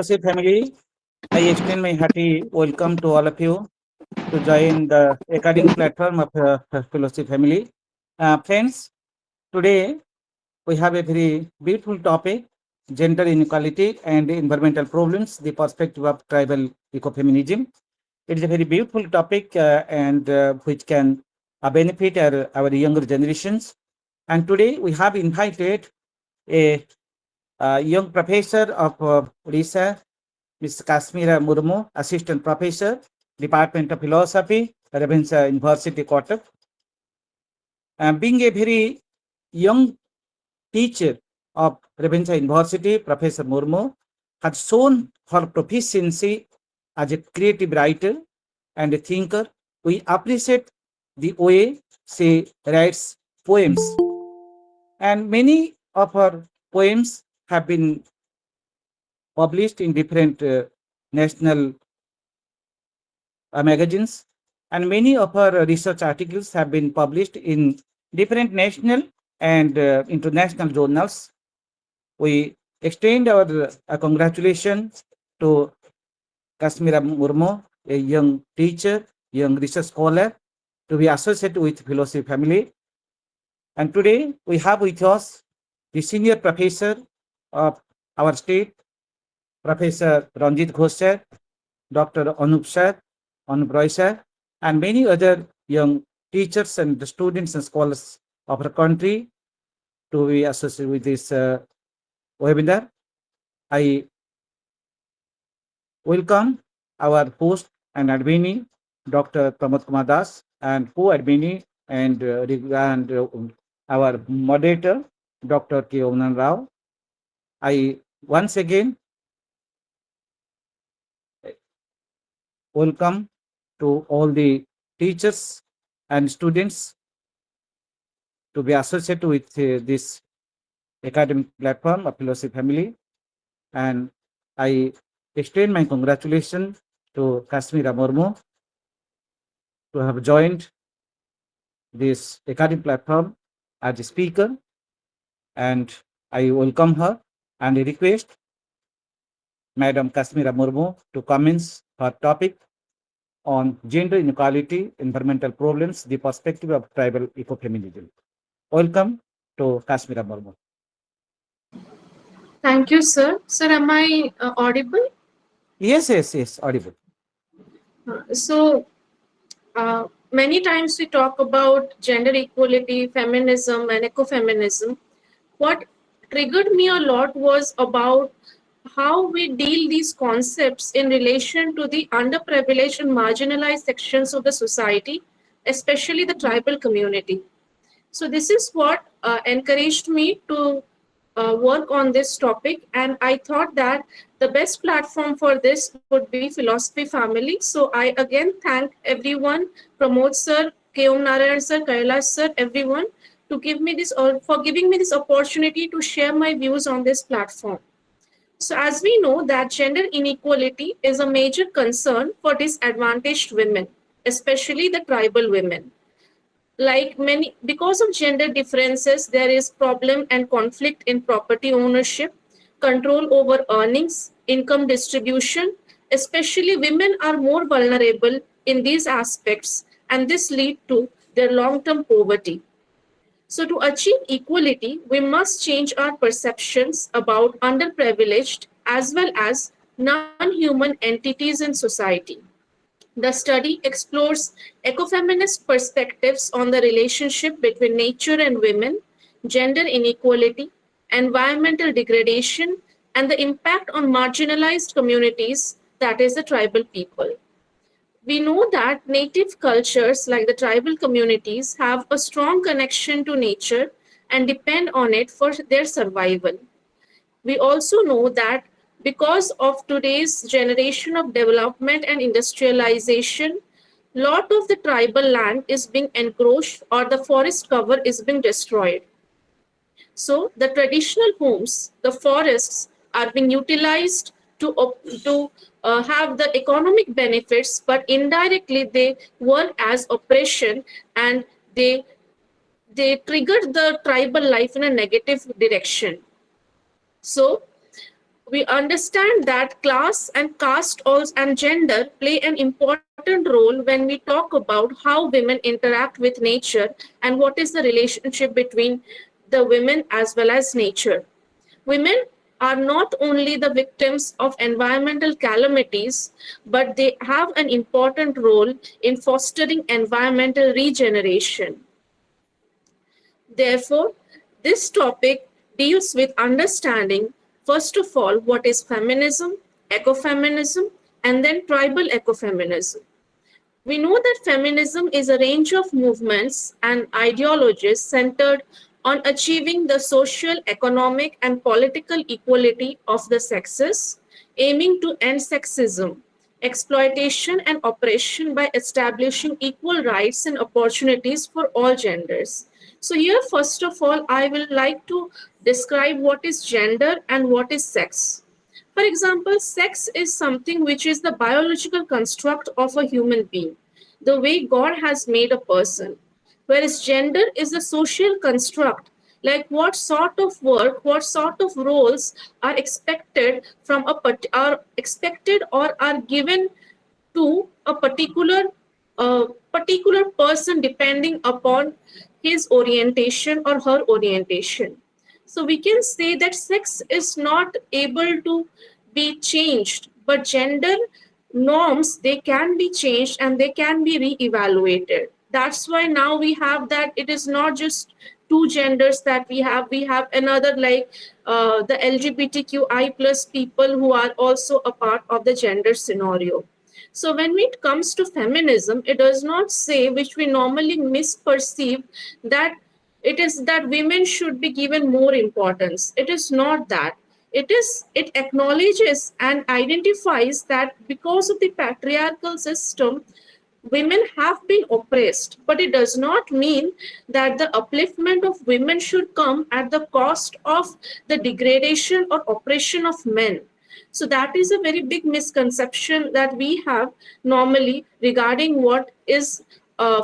Family, I extend my hearty welcome to all of you to join the academic platform of Philosophy Family. Friends, today we have a very beautiful topic, gender inequality and environmental problems, the perspective of tribal ecofeminism. It is a very beautiful topic and which can benefit our younger generations. And today we have invited a young professor of Odisha, Ms. Kashmira Murmu, Assistant Professor, Department of Philosophy, Ravenshaw University, Kotak. Being a very young teacher of Ravenshaw University, Professor Murmu has shown her proficiency as a creative writer and a thinker. We appreciate the way she writes poems, and many of her poems have been published in different national magazines, and many of her research articles have been published in different national and international journals. We extend our congratulations to Kashmira Murmu, a young teacher, young research scholar, to be associated with Philosophy Family. And today we have with us the senior professor of our state, Professor Ranjit Ghosh sir, Dr. Anup sir, Anup Roy sir, and many other young teachers and students and scholars of our country to be associated with this webinar. I welcome our host and admin, Dr. Pramod Kumar Das, and co-admin and our moderator, Dr. K. Onan Rao. I once again welcome to all the teachers and students to be associated with this academic platform of Philosophy Family. And I extend my congratulations to Kashmira Murmu to have joined this academic platform as a speaker. And I welcome her and I request Madam Kashmira Murmu to commence her topic on gender inequality, environmental problems, the perspective of tribal ecofeminism. Welcome to Kashmira Murmu. Thank you, sir. Sir, am I audible? Yes, audible. Many times we talk about gender equality, feminism, and ecofeminism. What triggered me a lot was about how we deal these concepts in relation to the underprivileged and marginalized sections of the society, especially the tribal community. So this is what encouraged me to work on this topic, and I thought that the best platform for this would be Philosophy Family. So I again thank everyone, Pramod sir, K.O. Narayan sir, Kailash sir, everyone to give me this or for giving me this opportunity to share my views on this platform. So as we know that gender inequality is a major concern for disadvantaged women, especially the tribal women. Like many, because of gender differences, there is problem and conflict in property ownership, control over earnings, income distribution. Especially women are more vulnerable in these aspects, and this lead to their long-term poverty. So to achieve equality, we must change our perceptions about underprivileged as well as non-human entities in society. The study explores ecofeminist perspectives on the relationship between nature and women, gender inequality, environmental degradation, and the impact on marginalized communities, that is, the tribal people. We know that native cultures like the tribal communities have a strong connection to nature and depend on it for their survival. We also know that because of today's generation of development and industrialization, lot of the tribal land is being encroached or the forest cover is being destroyed. So the traditional homes, the forests are being utilized to have the economic benefits, but indirectly they work as oppression, and they trigger the tribal life in a negative direction. So We understand that class and caste also and gender play an important role when we talk about how women interact with nature and what is the relationship between the women as well as nature. Women are not only the victims of environmental calamities, but they have an important role in fostering environmental regeneration. Therefore, this topic deals with understanding, first of all, what is feminism, ecofeminism, and then tribal ecofeminism. We know that feminism is a range of movements and ideologies centered on achieving the social, economic, and political equality of the sexes, aiming to end sexism, exploitation, and oppression by establishing equal rights and opportunities for all genders. So, here, first of all, I will like to describe what is gender and what is sex. For example, sex is something which is the biological construct of a human being, the way God has made a person. Whereas gender is a social construct, like what sort of work, what sort of roles are expected from are expected or are given to a particular person depending upon his orientation or her orientation. So we can say that sex is not able to be changed, but gender norms, they can be changed and they can be re-evaluated. That's why now we have that it is not just two genders that we have another like the LGBTQI plus people who are also a part of the gender scenario. So when it comes to feminism, it does not say, which we normally misperceive, that it is that women should be given more importance. It is not that. It acknowledges and identifies that because of the patriarchal system, women have been oppressed, but it does not mean that the upliftment of women should come at the cost of the degradation or oppression of men. So that is a very big misconception that we have normally regarding what is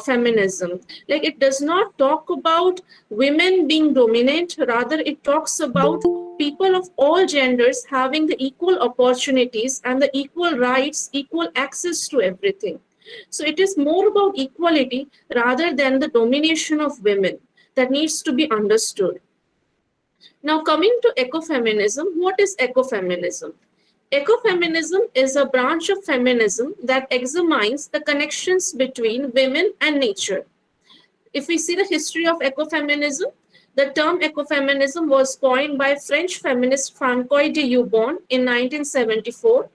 feminism. Like it does not talk about women being dominant, rather, it talks about people of all genders having the equal opportunities and the equal rights, equal access to everything. So it is more about equality rather than the domination of women that needs to be understood. Now, coming to ecofeminism, what is ecofeminism? Ecofeminism is a branch of feminism that examines the connections between women and nature. If we see the history of ecofeminism, the term ecofeminism was coined by French feminist Francois de Youbon in 1974,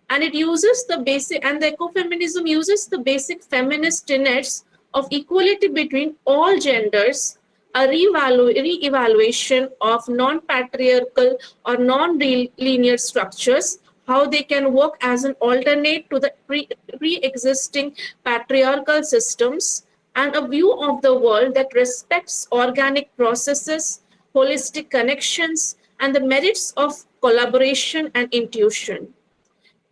and it uses the basic and the ecofeminism uses the basic feminist tenets of equality between all genders, a re-evaluation of non-patriarchal or non-linear structures, how they can work as an alternate to the pre-existing patriarchal systems, and a view of the world that respects organic processes, holistic connections, and the merits of collaboration and intuition.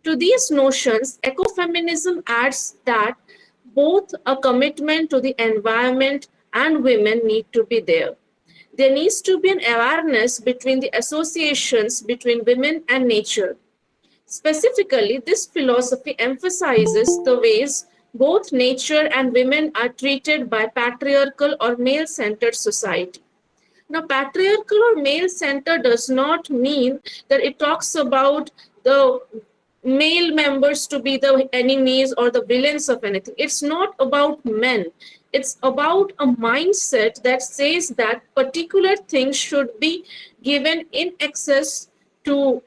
To these notions, ecofeminism adds that both a commitment to the environment and women need to be there. There needs to be an awareness between the associations between women and nature. Specifically, this philosophy emphasizes the ways both nature and women are treated by patriarchal or male centered society. Now, patriarchal or male center does not mean that it talks about the male members to be the enemies or the villains of anything. It's not about men. It's about a mindset that says that particular things should be given in excess to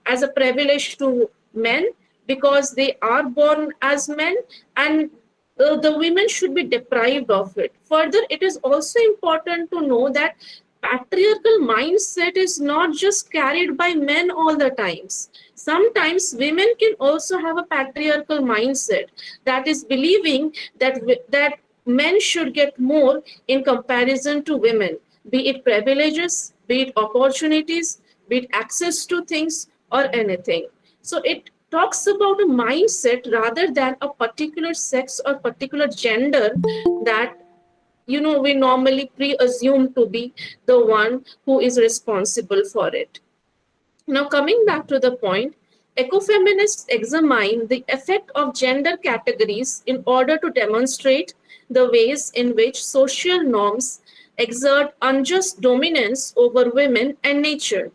as a privilege to men because they are born as men, and the women should be deprived of it. Further, it is also important to know that patriarchal mindset is not just carried by men all the times. Sometimes women can also have a patriarchal mindset that is believing that men should get more in comparison to women, be it privileges, be it opportunities, be it access to things or anything. So it talks about a mindset rather than a particular sex or particular gender that we normally pre-assume to be the one who is responsible for it. Now, coming back to the point, ecofeminists examine the effect of gender categories in order to demonstrate the ways in which social norms exert unjust dominance over women and nature.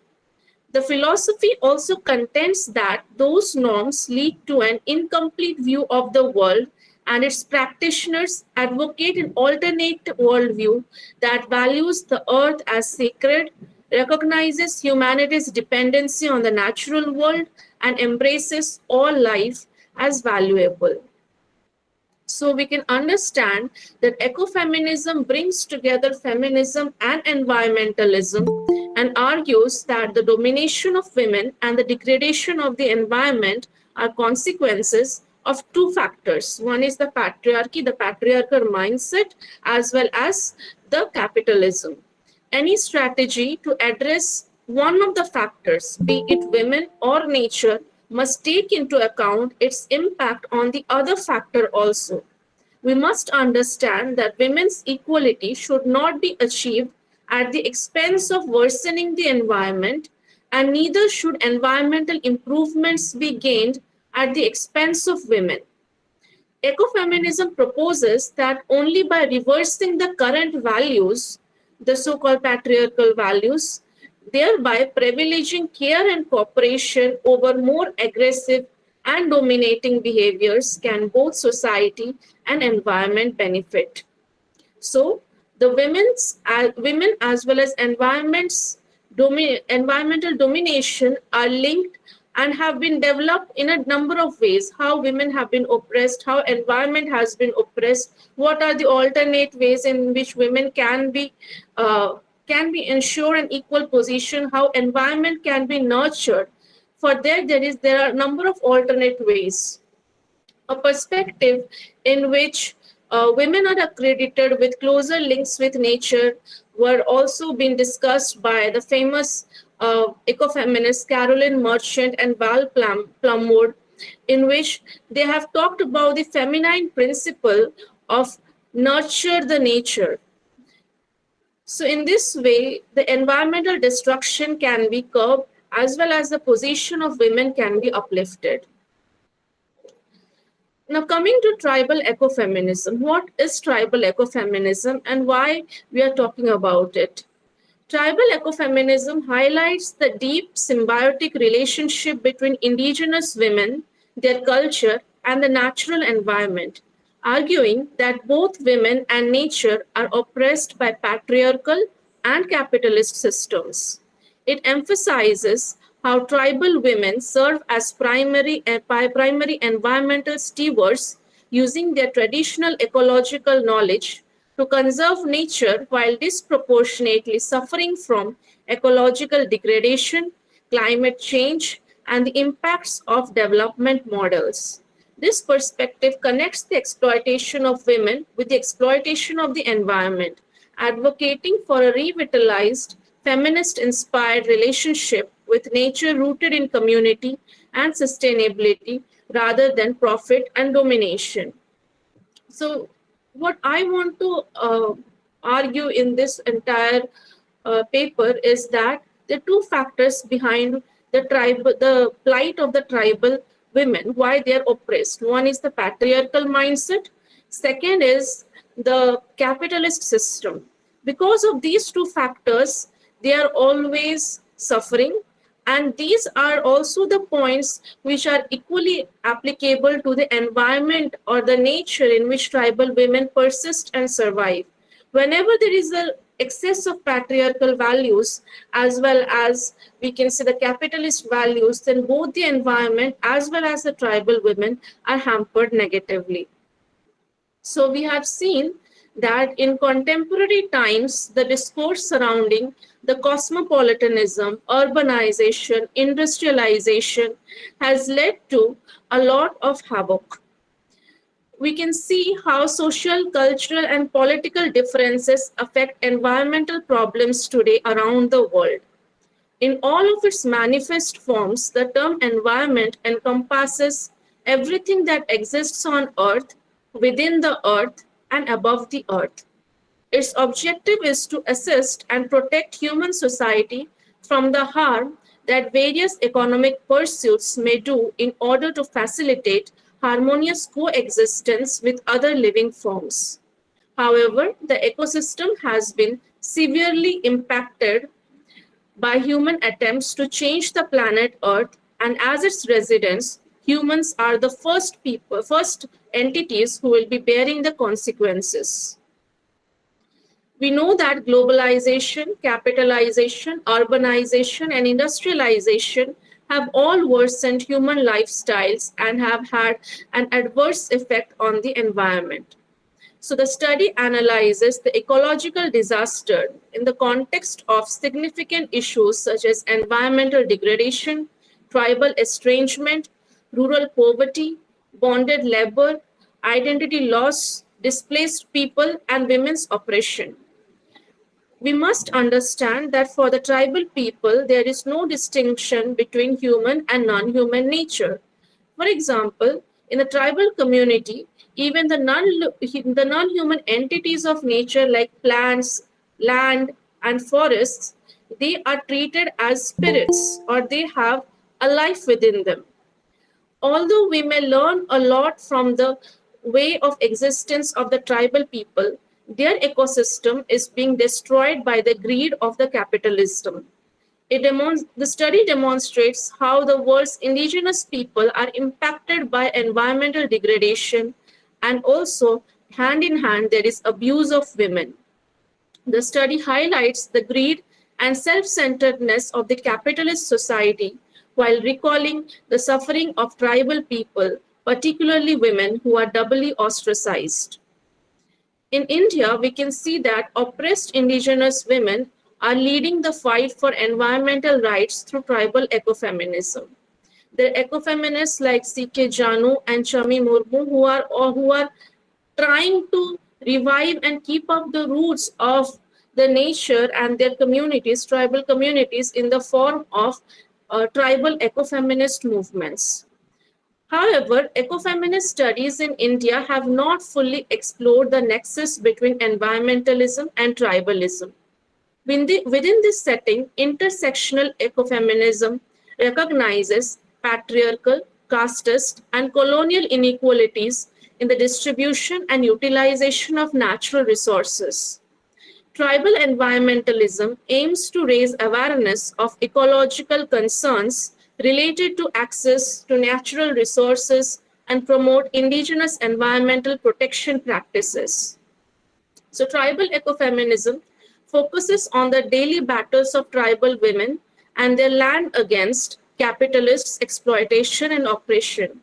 The philosophy also contends that those norms lead to an incomplete view of the world, and its practitioners advocate an alternate worldview that values the earth as sacred, recognizes humanity's dependency on the natural world, and embraces all life as valuable. So we can understand that ecofeminism brings together feminism and environmentalism and argues that the domination of women and the degradation of the environment are consequences of two factors. One is the patriarchy, the patriarchal mindset, as well as the capitalism. Any strategy to address one of the factors, be it women or nature, must take into account its impact on the other factor also. We must understand that women's equality should not be achieved at the expense of worsening the environment, and neither should environmental improvements be gained at the expense of women. Ecofeminism proposes that only by reversing the current values, the so called patriarchal values, thereby privileging care and cooperation over more aggressive and dominating behaviors, can both society and environment benefit. So the women as well as environmental domination are linked and have been developed in a number of ways. How women have been oppressed, how environment has been oppressed, what are the alternate ways in which women uh, can be ensured an equal position, how environment can be nurtured. For that, there are a number of alternate ways. A perspective in which women are accredited with closer links with nature were also being discussed by the famous ecofeminists Carolyn Merchant and Val Plumwood, in which they have talked about the feminine principle of nurture the nature. So, in this way, the environmental destruction can be curbed as well as the position of women can be uplifted. Now, coming to tribal ecofeminism, what is tribal ecofeminism and why we are talking about it? Tribal ecofeminism highlights the deep symbiotic relationship between indigenous women, their culture, and the natural environment, arguing that both women and nature are oppressed by patriarchal and capitalist systems. It emphasizes how tribal women serve as primary environmental stewards, using their traditional ecological knowledge to conserve nature while disproportionately suffering from ecological degradation, climate change, and the impacts of development models. This perspective connects the exploitation of women with the exploitation of the environment, advocating for a revitalized, feminist inspired relationship with nature rooted in community and sustainability rather than profit and domination. So, what I want to argue in this entire paper is that the two factors behind the plight of the tribal women, why they are oppressed. One is the patriarchal mindset. Second is the capitalist system. Because of these two factors, they are always suffering, and these are also the points which are equally applicable to the environment or the nature in which tribal women persist and survive. Whenever there is a excess of patriarchal values as well as we can say the capitalist values, then both the environment as well as the tribal women are hampered negatively. So we have seen that in contemporary times, the discourse surrounding the cosmopolitanism, urbanization, industrialization has led to a lot of havoc. We can see how social, cultural, and political differences affect environmental problems today around the world. In all of its manifest forms, the term environment encompasses everything that exists on Earth, within the Earth, and above the Earth. Its objective is to assist and protect human society from the harm that various economic pursuits may do in order to facilitate harmonious coexistence with other living forms. However, the ecosystem has been severely impacted by human attempts to change the planet Earth, and as its residents, humans are the first entities who will be bearing the consequences. We know that globalization, capitalization, urbanization, and industrialization have all worsened human lifestyles and have had an adverse effect on the environment. So the study analyzes the ecological disaster in the context of significant issues such as environmental degradation, tribal estrangement, rural poverty, bonded labor, identity loss, displaced people, and women's oppression. We must understand that for the tribal people, there is no distinction between human and non human nature. For example, in a tribal community, even the non human entities of nature like plants, land, and forests, they are treated as spirits or they have a life within them. Although we may learn a lot from the way of existence of the tribal people, their ecosystem is being destroyed by the greed of the capitalism. The study demonstrates how the world's indigenous people are impacted by environmental degradation, and also, hand in hand, there is abuse of women. The study highlights the greed and self centeredness of the capitalist society while recalling the suffering of tribal people, particularly women who are doubly ostracized. In India, we can see that oppressed indigenous women are leading the fight for environmental rights through tribal ecofeminism. There are ecofeminists like C.K. Janu and Chami Murmu who are trying to revive and keep up the roots of the nature and their communities, tribal communities, in the form of tribal ecofeminist movements. However, ecofeminist studies in India have not fully explored the nexus between environmentalism and tribalism. Within this setting, intersectional ecofeminism recognizes patriarchal, casteist, and colonial inequalities in the distribution and utilization of natural resources. Tribal environmentalism aims to raise awareness of ecological concerns related to access to natural resources and promote indigenous environmental protection practices. So, tribal ecofeminism focuses on the daily battles of tribal women and their land against capitalists' exploitation and oppression.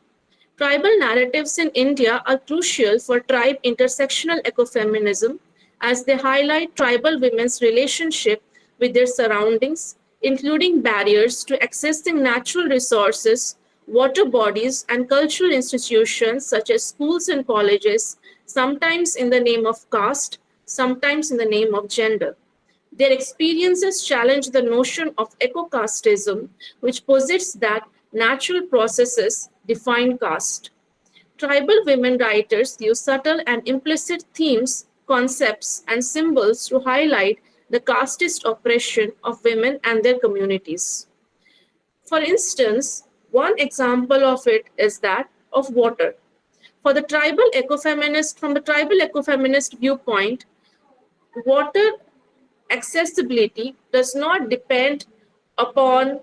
Tribal narratives in India are crucial for tribe intersectional ecofeminism as they highlight tribal women's relationship with their surroundings, including barriers to accessing natural resources, water bodies, and cultural institutions such as schools and colleges, sometimes in the name of caste, sometimes in the name of gender. Their experiences challenge the notion of eco-casteism, which posits that natural processes define caste. Tribal women writers use subtle and implicit themes, concepts, and symbols to highlight the casteist oppression of women and their communities. For instance, one example of it is that of water. From the tribal ecofeminist viewpoint, water accessibility does not depend upon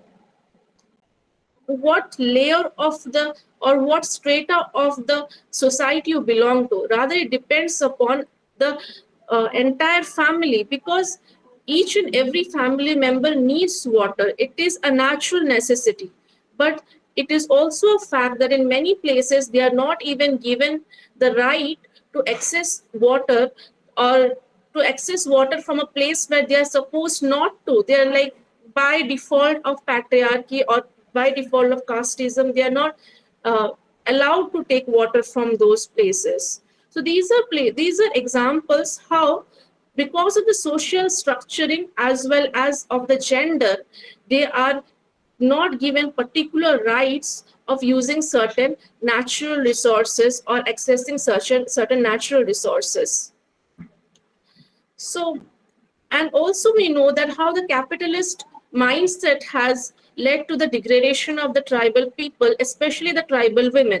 what layer of the or what strata of the society you belong to. Rather, it depends upon the entire family, because each and every family member needs water. It is a natural necessity, but it is also a fact that in many places they are not even given the right to access water, or to access water from a place where they are supposed not to. They are like, by default of patriarchy or by default of casteism, they are not uh, allowed to take water from those places. So these are examples how, because of the social structuring as well as of the gender, they are not given particular rights of using certain natural resources or accessing certain natural resources. So, and also we know that how the capitalist mindset has led to the degradation of the tribal people, especially the tribal women.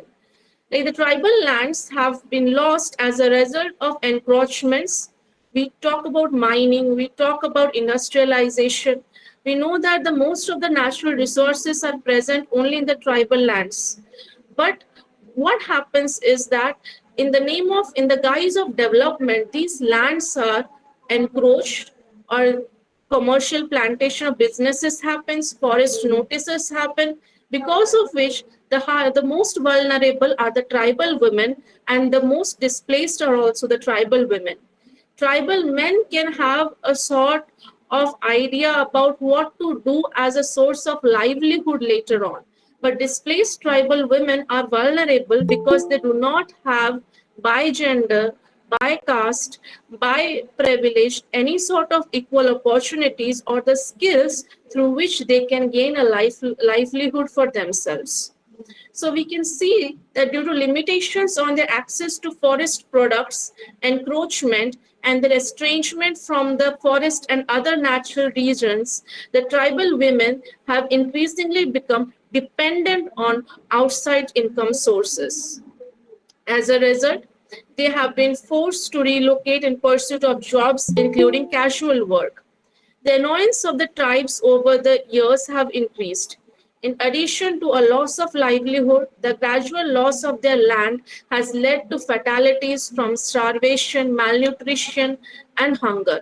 Like the tribal lands have been lost as a result of encroachments. We talk about mining, we talk about industrialization. We know that the most of the natural resources are present only in the tribal lands. But what happens is that in the guise of development, these lands are encroached, or commercial plantation of businesses happens, forest notices happen, because of which the most vulnerable are the tribal women, and the most displaced are also the tribal women. Tribal men can have a sort of idea about what to do as a source of livelihood later on. But displaced tribal women are vulnerable because they do not have, by gender, by caste, by privilege, any sort of equal opportunities or the skills through which they can gain a livelihood for themselves. So we can see that due to limitations on their access to forest products, encroachment, and the estrangement from the forest and other natural regions, the tribal women have increasingly become dependent on outside income sources. As a result, they have been forced to relocate in pursuit of jobs, including casual work. The annoyance of the tribes over the years have increased. In addition to a loss of livelihood, the gradual loss of their land has led to fatalities from starvation, malnutrition, and hunger.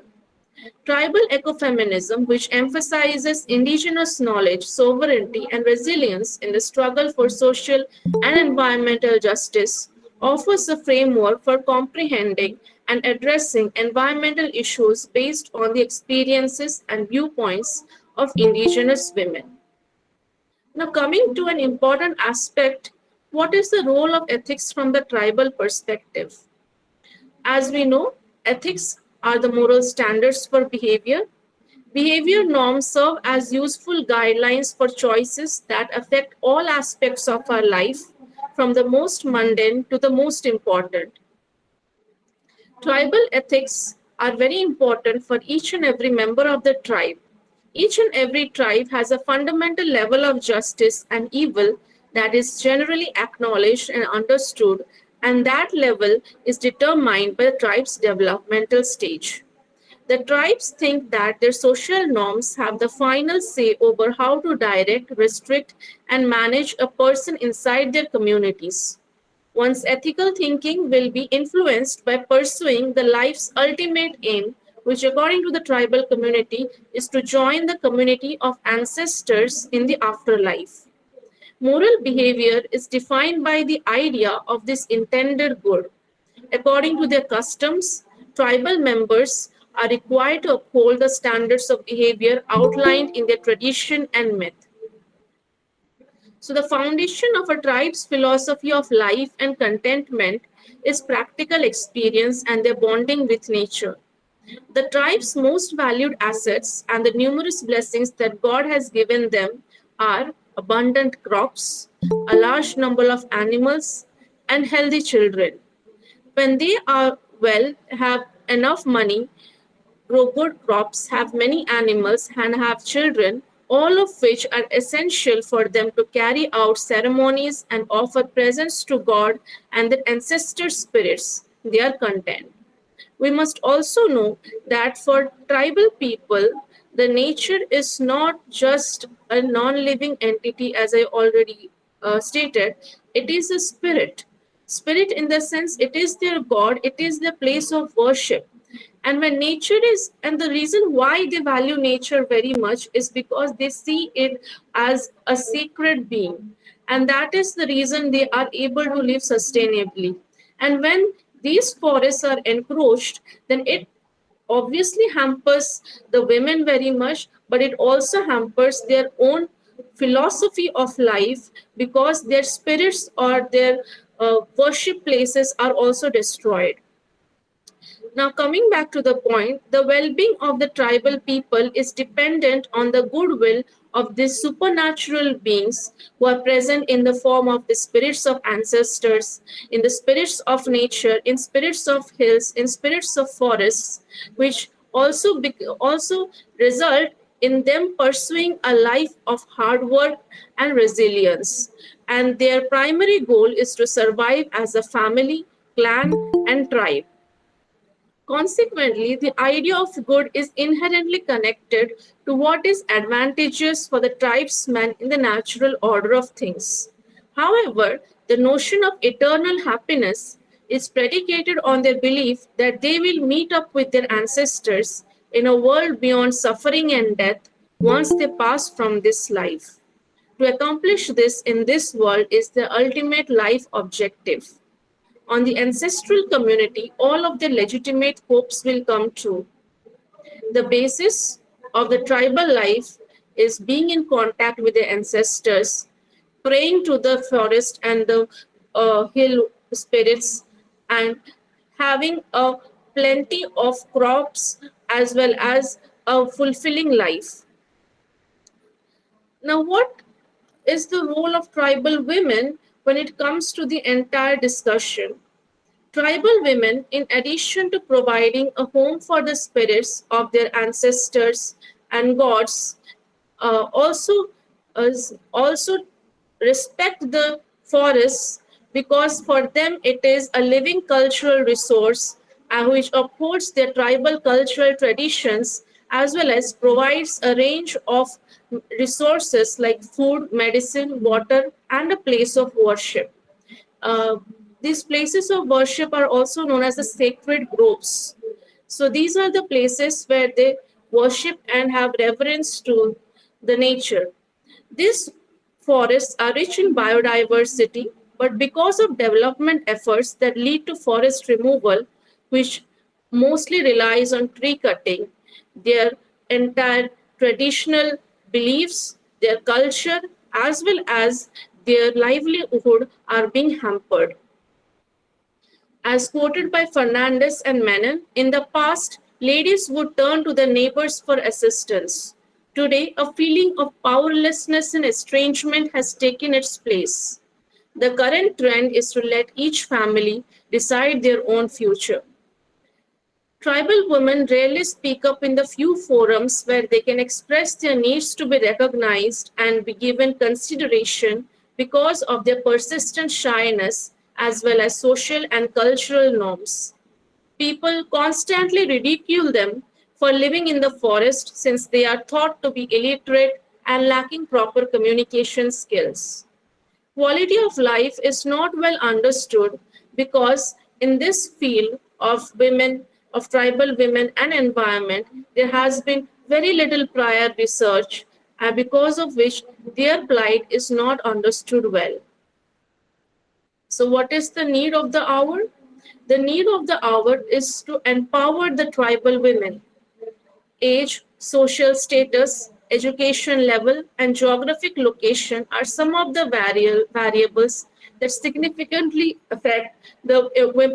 Tribal ecofeminism, which emphasizes indigenous knowledge, sovereignty, and resilience in the struggle for social and environmental justice, offers a framework for comprehending and addressing environmental issues based on the experiences and viewpoints of indigenous women. Now, coming to an important aspect, what is the role of ethics from the tribal perspective? As we know, ethics are the moral standards for behavior. Behavior norms serve as useful guidelines for choices that affect all aspects of our life, from the most mundane to the most important. Tribal ethics are very important for each and every member of the tribe. Each and every tribe has a fundamental level of justice and evil that is generally acknowledged and understood, and that level is determined by the tribe's developmental stage. The tribes think that their social norms have the final say over how to direct, restrict, and manage a person inside their communities. One's ethical thinking will be influenced by pursuing the life's ultimate aim, which, according to the tribal community, is to join the community of ancestors in the afterlife. Moral behavior is defined by the idea of this intended good. According to their customs, tribal members are required to uphold the standards of behavior outlined in their tradition and myth. So, the foundation of a tribe's philosophy of life and contentment is practical experience and their bonding with nature. The tribe's most valued assets and the numerous blessings that God has given them are abundant crops, a large number of animals, and healthy children. When they are well, have enough money, grow good crops, have many animals, and have children, all of which are essential for them to carry out ceremonies and offer presents to God and their ancestor spirits, they are content. We must also know that for tribal people, the nature is not just a non living entity, as I already stated, it is a spirit. Spirit, in the sense, it is their God, it is their place of worship. And when nature is, and the reason why they value nature very much is because they see it as a sacred being. And that is the reason they are able to live sustainably. And when these forests are encroached, then it obviously hampers the women very much, but it also hampers their own philosophy of life, because their spirits or their worship places are also destroyed. Now, coming back to the point, the well being of the tribal people is dependent on the goodwill of these supernatural beings who are present in the form of the spirits of ancestors, in the spirits of nature, in spirits of hills, in spirits of forests, which also result in them pursuing a life of hard work and resilience. And their primary goal is to survive as a family, clan, and tribe. Consequently, the idea of good is inherently connected to what is advantageous for the tribesman in the natural order of things. However, the notion of eternal happiness is predicated on their belief that they will meet up with their ancestors in a world beyond suffering and death once they pass from this life. To accomplish this in this world is the ultimate life objective. On the ancestral community, all of their legitimate hopes will come true. The basis of the tribal life is being in contact with their ancestors, praying to the forest and the hill spirits, and having a plenty of crops as well as a fulfilling life. Now, what is the role of tribal women when it comes to the entire discussion? Tribal women, in addition to providing a home for the spirits of their ancestors and gods, also also respect the forests because for them it is a living cultural resource which upholds their tribal cultural traditions as well as provides a range of resources like food, medicine, water, and a place of worship. uh, these places of worship are also known as the sacred groves. So these are the places where they worship and have reverence to the nature. These forests are rich in biodiversity, but because of development efforts that lead to forest removal, which mostly relies on tree cutting, their entire traditional beliefs, their culture, as well as their livelihood are being hampered. As quoted by Fernandez and Menon, in the past, ladies would turn to their neighbors for assistance. Today, a feeling of powerlessness and estrangement has taken its place. The current trend is to let each family decide their own future. Tribal women rarely speak up in the few forums where they can express their needs to be recognized and be given consideration because of their persistent shyness as well as social and cultural norms. People constantly ridicule them for living in the forest since they are thought to be illiterate and lacking proper communication skills. Quality of life is not well understood because in this field of women, of tribal women and environment, there has been very little prior research, and because of which their plight is not understood well. So, what is the need of the hour? The need of the hour is to empower the tribal women. Age, social status, education level, and geographic location are some of the variables that significantly affect the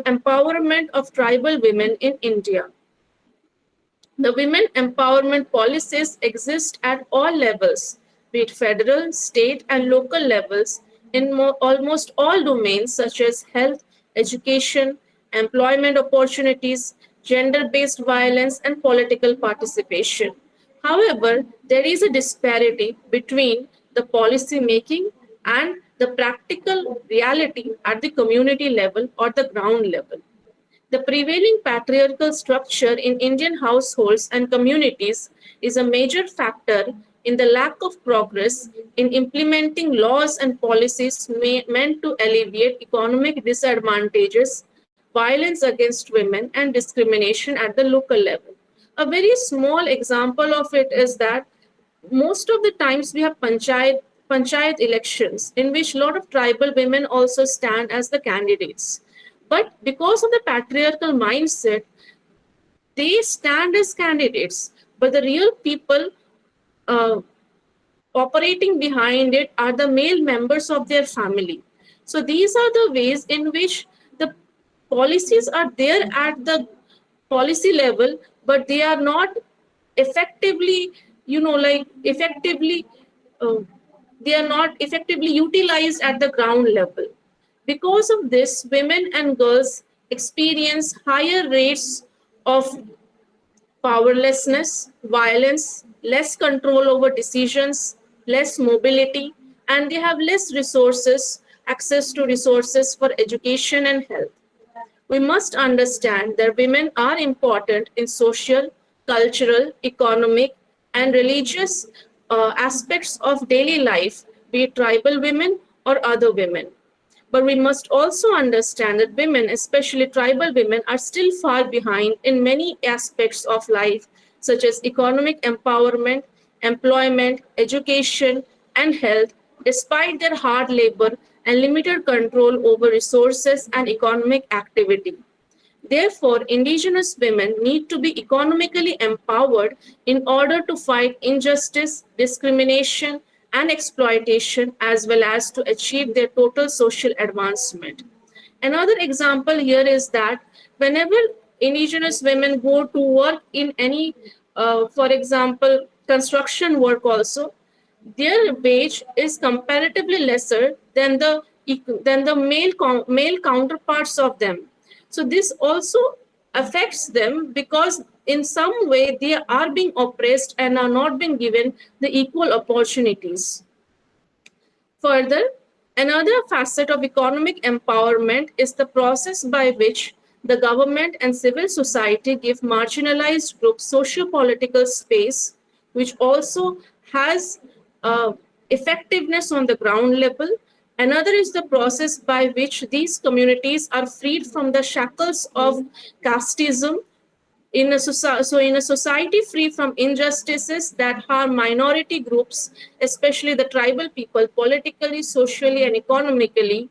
empowerment of tribal women in India. The women empowerment policies exist at all levels, be it federal, state, and local levels, in almost all domains such as health, education, employment opportunities, gender based violence, and political participation. However, there is a disparity between the policy making and the practical reality at the community level or the ground level. The prevailing patriarchal structure in Indian households and communities is a major factor in the lack of progress in implementing laws and policies meant to alleviate economic disadvantages, violence against women, and discrimination at the local level. A very small example of it is that most of the times we have panchayat elections in which a lot of tribal women also stand as the candidates, but because of the patriarchal mindset they stand as candidates, but the real people uh, operating behind it are the male members of their family. So these are the ways in which the policies are there at the policy level, but they are not effectively, like effectively, uh, they are not effectively utilized at the ground level. Because of this, women and girls experience higher rates of powerlessness, violence, less control over decisions, less mobility, and they have less resources, access to resources for education and health. We must understand that women are important in social, cultural, economic, and religious aspects of daily life, be it tribal women or other women. But we must also understand that women, especially tribal women, are still far behind in many aspects of life, such as economic empowerment, employment, education, and health, despite their hard labor and limited control over resources and economic activity. Therefore, indigenous women need to be economically empowered in order to fight injustice, discrimination, and exploitation, as well as to achieve their total social advancement. Another example here is that whenever indigenous women go to work in any, for example, construction work also, their wage is comparatively lesser than the male counterparts of them. So this also affects them because in some way they are being oppressed and are not being given the equal opportunities. Further, another facet of economic empowerment is the process by which the government and civil society give marginalized groups socio-political space, which also has uh, effectiveness on the ground level. Another is the process by which these communities are freed from the shackles of casteism in a society free from injustices that harm minority groups, especially the tribal people, politically, socially, and economically,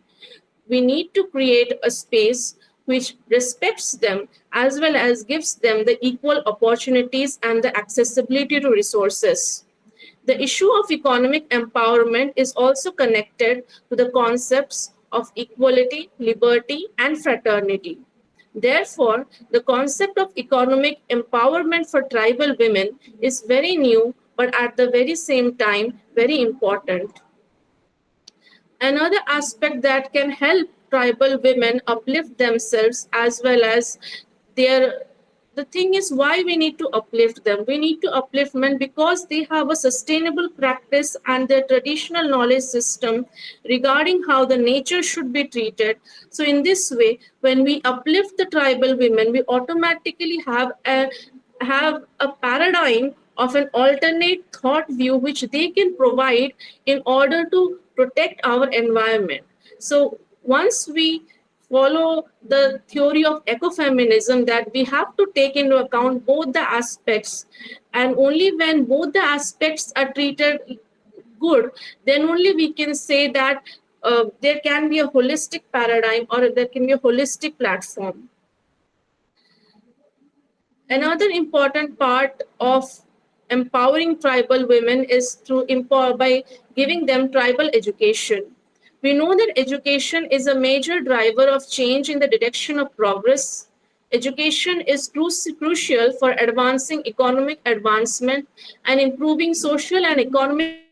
we need to create a space which respects them as well as gives them the equal opportunities and the accessibility to resources. The issue of economic empowerment is also connected to the concepts of equality, liberty, and fraternity. Therefore, the concept of economic empowerment for tribal women is very new, but at the very same time, very important. Another aspect that can help tribal women uplift themselves as well as their the thing is why we need to uplift them. We need to uplift men because they have a sustainable practice and their traditional knowledge system regarding how the nature should be treated. So in this way, when we uplift the tribal women, we automatically have a paradigm of an alternate thought view which they can provide in order to protect our environment. So once we follow the theory of ecofeminism, that we have to take into account both the aspects, and only when both the aspects are treated good, then only we can say that there can be a holistic paradigm or there can be a holistic platform. Another important part of empowering tribal women is through empower by giving them tribal education. We know that education is a major driver of change in the direction of progress. Education is crucial for advancing economic advancement and improving social and economic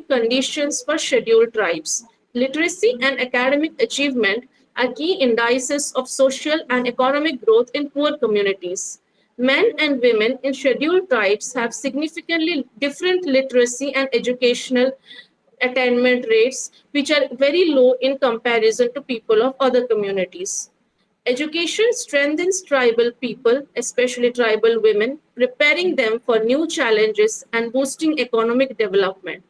conditions for scheduled tribes. Literacy and academic achievement are key indices of social and economic growth in poor communities. Men and women in scheduled tribes have significantly different literacy and educational attainment rates, which are very low in comparison to people of other communities. Education strengthens tribal people, especially tribal women, preparing them for new challenges and boosting economic development.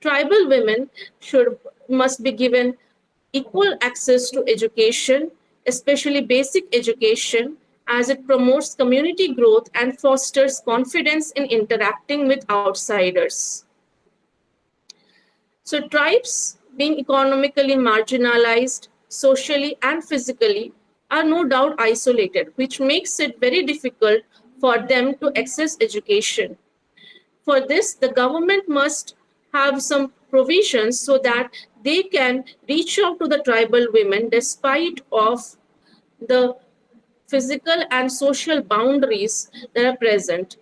Tribal women should must be given equal access to education, especially basic education, as it promotes community growth and fosters confidence in interacting with outsiders. So, tribes, being economically marginalized, socially and physically, are no doubt isolated, which makes it very difficult for them to access education. For this, the government must have some provisions so that they can reach out to the tribal women despite of the physical and social boundaries that are present.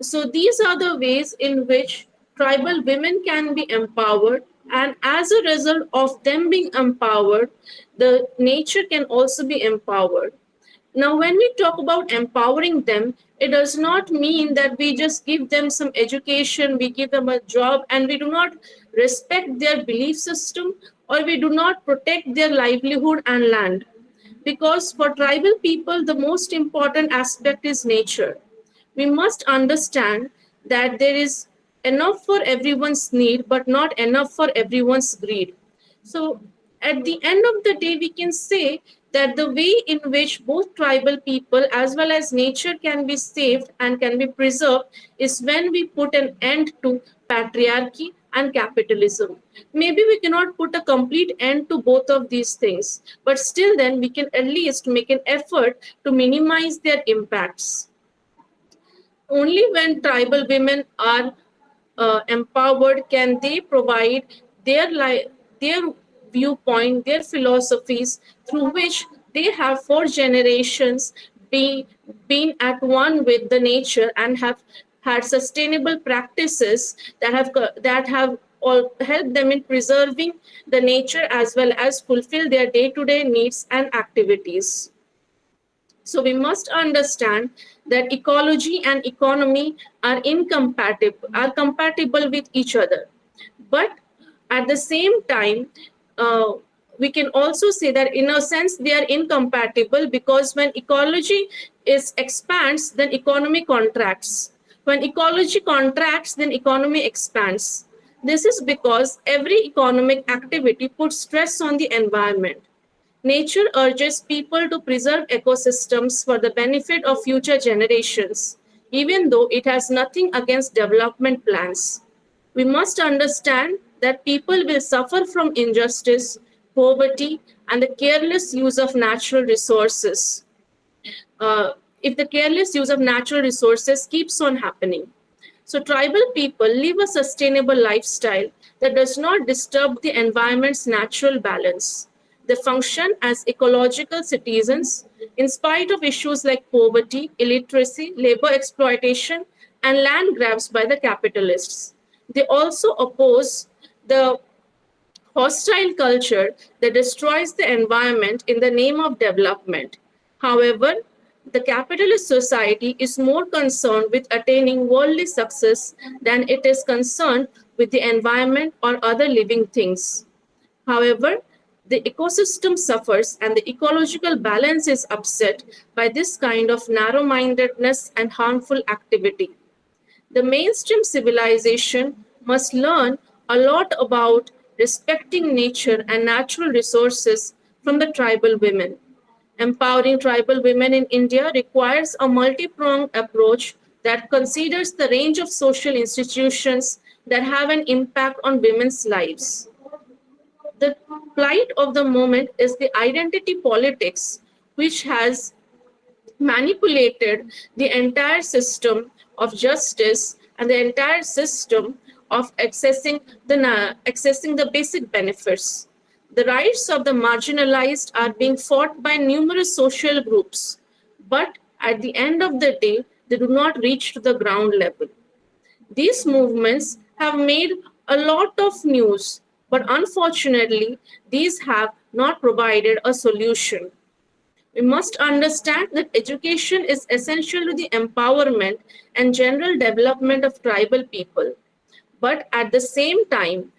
So these are the ways in which tribal women can be empowered, and as a result of them being empowered, the nature can also be empowered. Now, when we talk about empowering them, it does not mean that we just give them some education, we give them a job, and we do not respect their belief system or we do not protect their livelihood and land. Because for tribal people, the most important aspect is nature. We must understand that there is enough for everyone's need, but not enough for everyone's greed. So, at the end of the day, we can say that the way in which both tribal people as well as nature can be saved and can be preserved is when we put an end to patriarchy and capitalism. Maybe we cannot put a complete end to both of these things, but still, then we can at least make an effort to minimize their impacts. Only when tribal women are empowered can they provide their viewpoint, their philosophies through which they have for generations be, been at one with the nature and have had sustainable practices that have all helped them in preserving the nature as well as fulfill their day-to-day needs and activities. So we must understand that ecology and economy are compatible with each other. But at the same time, uh, we can also say that in a sense they are incompatible because when ecology is expands, then economy contracts. When ecology contracts, then economy expands. This is because every economic activity puts stress on the environment. Nature urges people to preserve ecosystems for the benefit of future generations, even though it has nothing against development plans. We must understand that people will suffer from injustice, poverty, and the careless use of natural resources uh, if the careless use of natural resources keeps on happening. So, tribal people live a sustainable lifestyle that does not disturb the environment's natural balance. They function as ecological citizens in spite of issues like poverty, illiteracy, labor exploitation, and land grabs by the capitalists. They also oppose the hostile culture that destroys the environment in the name of development. However, the capitalist society is more concerned with attaining worldly success than it is concerned with the environment or other living things. However, the ecosystem suffers and the ecological balance is upset by this kind of narrow mindedness and harmful activity. The mainstream civilization must learn a lot about respecting nature and natural resources from the tribal women. Empowering tribal women in India requires a multi pronged approach that considers the range of social institutions that have an impact on women's lives. The plight of the moment is the identity politics, which has manipulated the entire system of justice and the entire system of accessing the basic benefits. The rights of the marginalized are being fought by numerous social groups, but at the end of the day, they do not reach to the ground level. These movements have made a lot of news, but unfortunately, these have not provided a solution. We must understand that education is essential to the empowerment and general development of tribal people. But at the same time,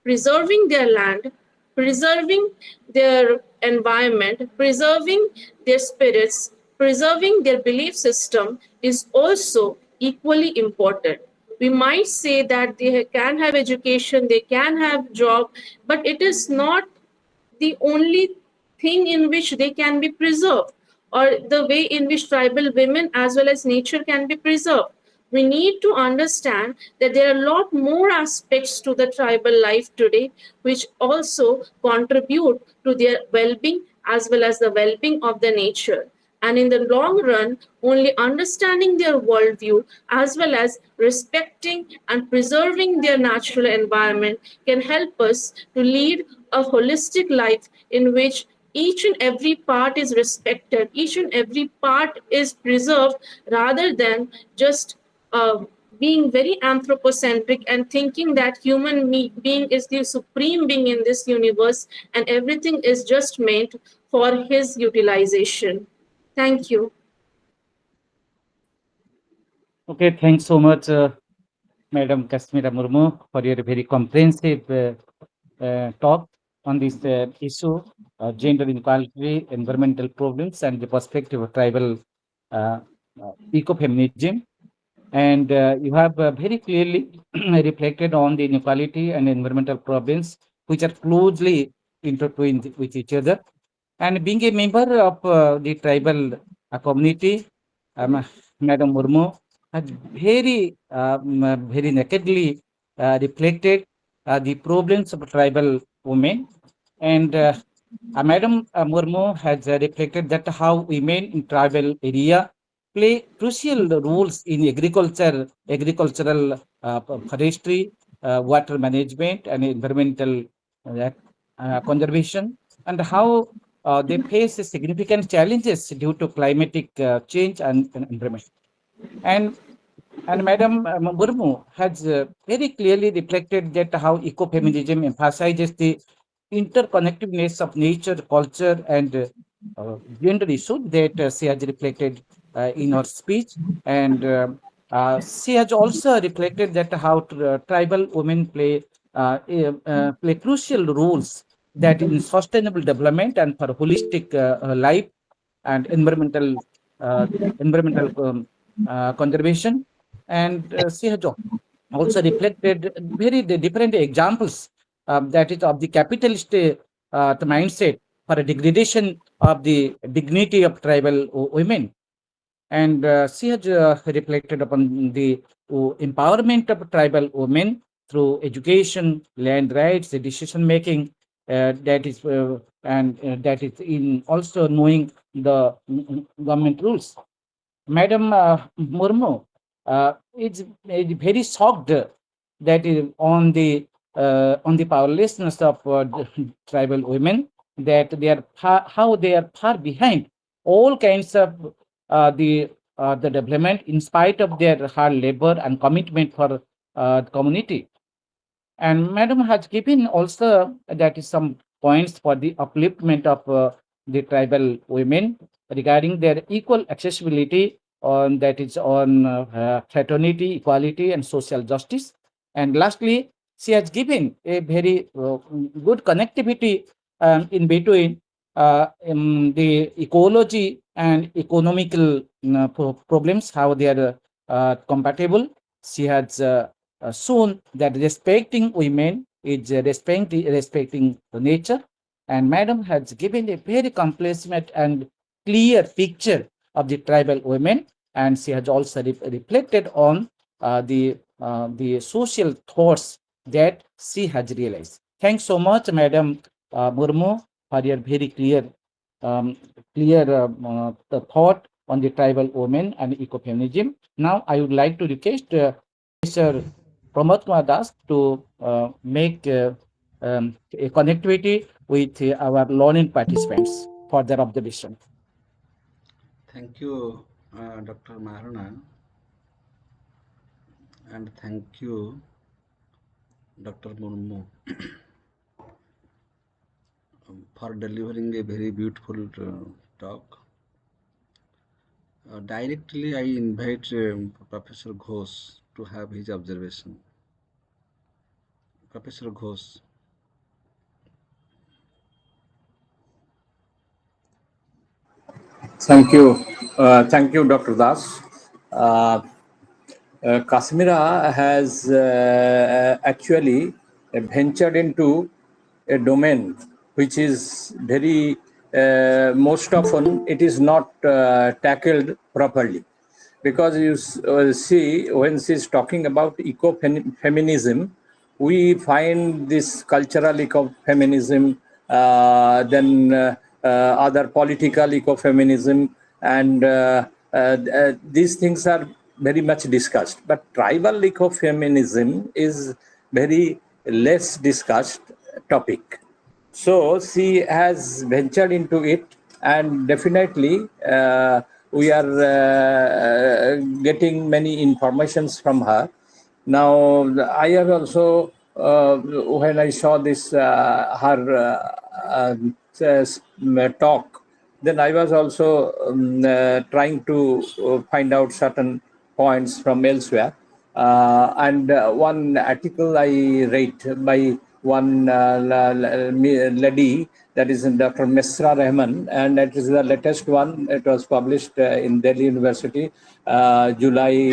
preserving their land, preserving their environment, preserving their spirits, preserving their belief system is also equally important. We might say that they can have education, they can have job, but it is not the only thing in which they can be preserved or the way in which tribal women as well as nature can be preserved. We need to understand that there are a lot more aspects to the tribal life today which also contribute to their well-being as well as the well-being of the nature. And in the long run, only understanding their worldview as well as respecting and preserving their natural environment can help us to lead a holistic life in which each and every part is respected, each and every part is preserved, rather than just being very anthropocentric and thinking that being is the supreme being in this universe and everything is just meant for his utilization. Thank you. Okay, thanks so much, Madam Kashmira Murmu, for your very comprehensive talk on this issue, gender inequality, environmental problems, and the perspective of tribal uh, ecofeminism. And you have very clearly reflected on the inequality and environmental problems, which are closely intertwined with each other. And being a member of the tribal community, Madam Murmu has very nakedly reflected the problems of tribal women. And Madam Murmu has reflected that how women in tribal area play crucial roles in agricultural forestry, water management, and environmental uh, conservation, and how they face significant challenges due to climatic change and environment. And Madam Murmu has very clearly reflected that how ecofeminism emphasizes the interconnectedness of nature, culture, and gender issues that she has reflected in her speech. And she has also reflected that how tribal women play crucial roles that in sustainable development and for holistic life and uh, environmental conservation. And she has also reflected different examples that is of the capitalist the mindset for a degradation of the dignity of tribal women. And she has reflected upon the empowerment of tribal women through education, land rights, decision making, that is that is in also knowing the government rules. Madam Murmu is very shocked that is on the powerlessness of tribal women, that they are how they are far behind all kinds of the development in spite of their hard labor and commitment for the community. And Madam has given also that is some points for the upliftment of the tribal women regarding their equal accessibility on that is on fraternity, equality, and social justice. And lastly, she has given a very good connectivity in between the ecology and economical problems, how they are compatible. She has shown that respecting women is respecting the nature. And Madam has given a very complacent and clear picture of the tribal women, and she has also reflected on the social thoughts that she has realized. Thanks so much, Madam Murmu, for your very um, clear the thought on the tribal women and ecofeminism. Now, I would like to request Professor Pramod Kumar Das to make a connectivity with our learning participants for their observation. Thank you, Dr. Maharana, and thank you, Dr. Murmu, for delivering a very beautiful talk. Directly, I invite Professor Ghosh to have his observation. Professor Ghosh. Thank you, Dr. Das. Uh, Kashmira has actually ventured into a domain which is very, most often, it is not tackled properly. Because see, when she's talking about eco-feminism, we find this cultural ecofeminism, then other political ecofeminism, and these things are very much discussed. But tribal ecofeminism is very less discussed topic. So she has ventured into it, and definitely we are getting many informations from her. Now, I have also, when I saw this, her talk, then I was also trying to find out certain points from elsewhere. And one article I read by one lady, that is Dr. Mesra Rahman, and it is the latest one. It was published in Delhi University, July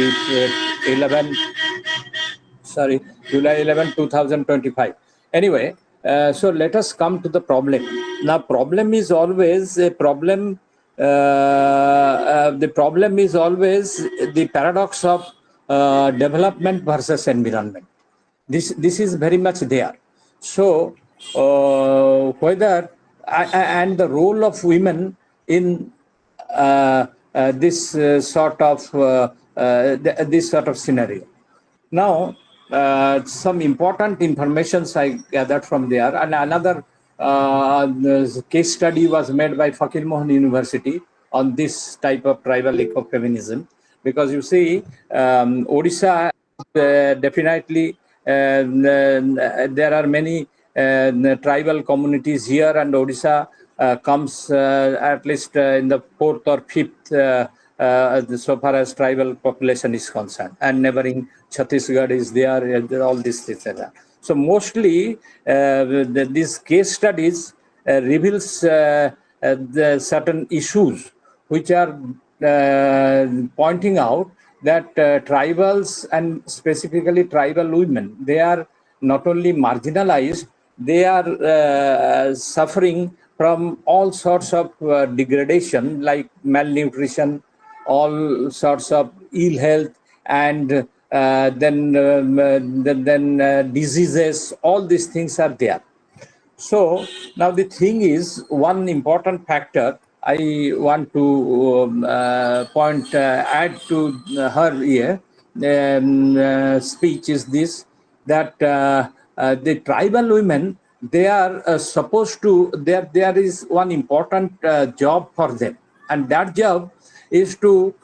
11, July 11, 2025. Anyway, so let us come to the problem. Now, problem is always a problem. The problem is always the paradox of development versus environment. This is very much there. So whether and the role of women in this sort of scenario. Now, some important informations I gathered from there, and another case study was made by Fakir Mohan University on this type of tribal ecofeminism, because you see, Odisha definitely there are many tribal communities here, and Odisha comes at least in the fourth or fifth so far as tribal population is concerned, and neighboring Chhattisgarh is there, all these things like that. So mostly these case studies reveals the certain issues which are pointing out that tribals, and specifically tribal women, they are not only marginalized, they are suffering from all sorts of degradation, like malnutrition, all sorts of ill health, and then diseases. All these things are there. So now the thing is, one important factor I want to add to her here speech is this, that the tribal women, they are supposed to, there is one important job for them, and that job is to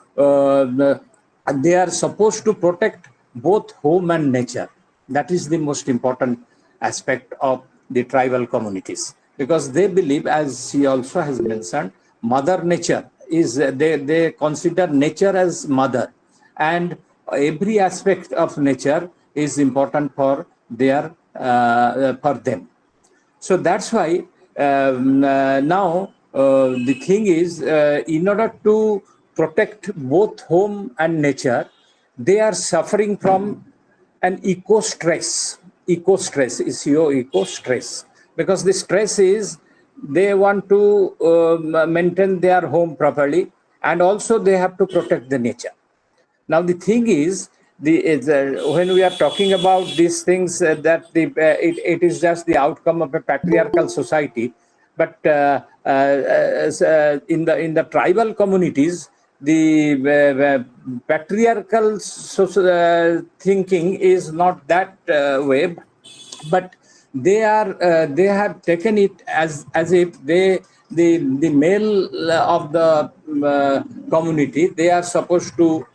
they are supposed to protect both home and nature. That is the most important aspect of the tribal communities, because they believe, as she also has mentioned, mother nature is, they consider nature as mother, and every aspect of nature is important for their for them. So that's why now the thing is, in order to protect both home and nature, they are suffering from an eco-stress. Eco-stress is your eco-stress, because the stress is they want to maintain their home properly, and also they have to protect the nature. Now the thing is, when we are talking about these things, that it is just the outcome of a patriarchal society. But in the tribal communities, the patriarchal thinking is not that way, but they have taken it as if the male of the community, they are supposed to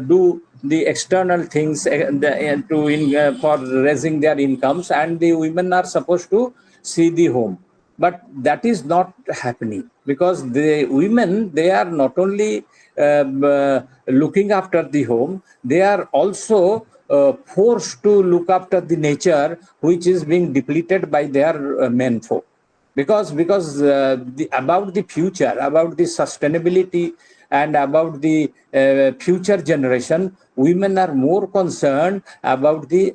do the external things for raising their incomes, and the women are supposed to see the home. But that is not happening, because the women, they are not only looking after the home, they are also forced to look after the nature, which is being depleted by their men folk. Because about the future, about the sustainability, and about the future generation, women are more concerned about the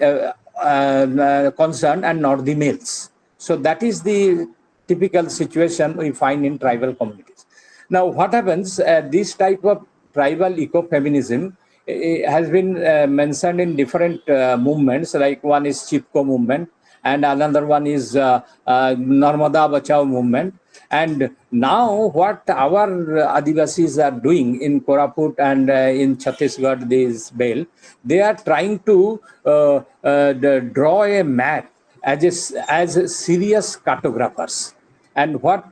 concern, and not the males. So that is the typical situation we find in tribal communities. Now, what happens? This type of tribal ecofeminism has been mentioned in different movements. Like one is Chipko movement, and another one is Narmada Bachao movement. And now what our Adivasis are doing in Koraput and in Chhattisgarh, this belt, they are trying to draw a map as serious cartographers. And what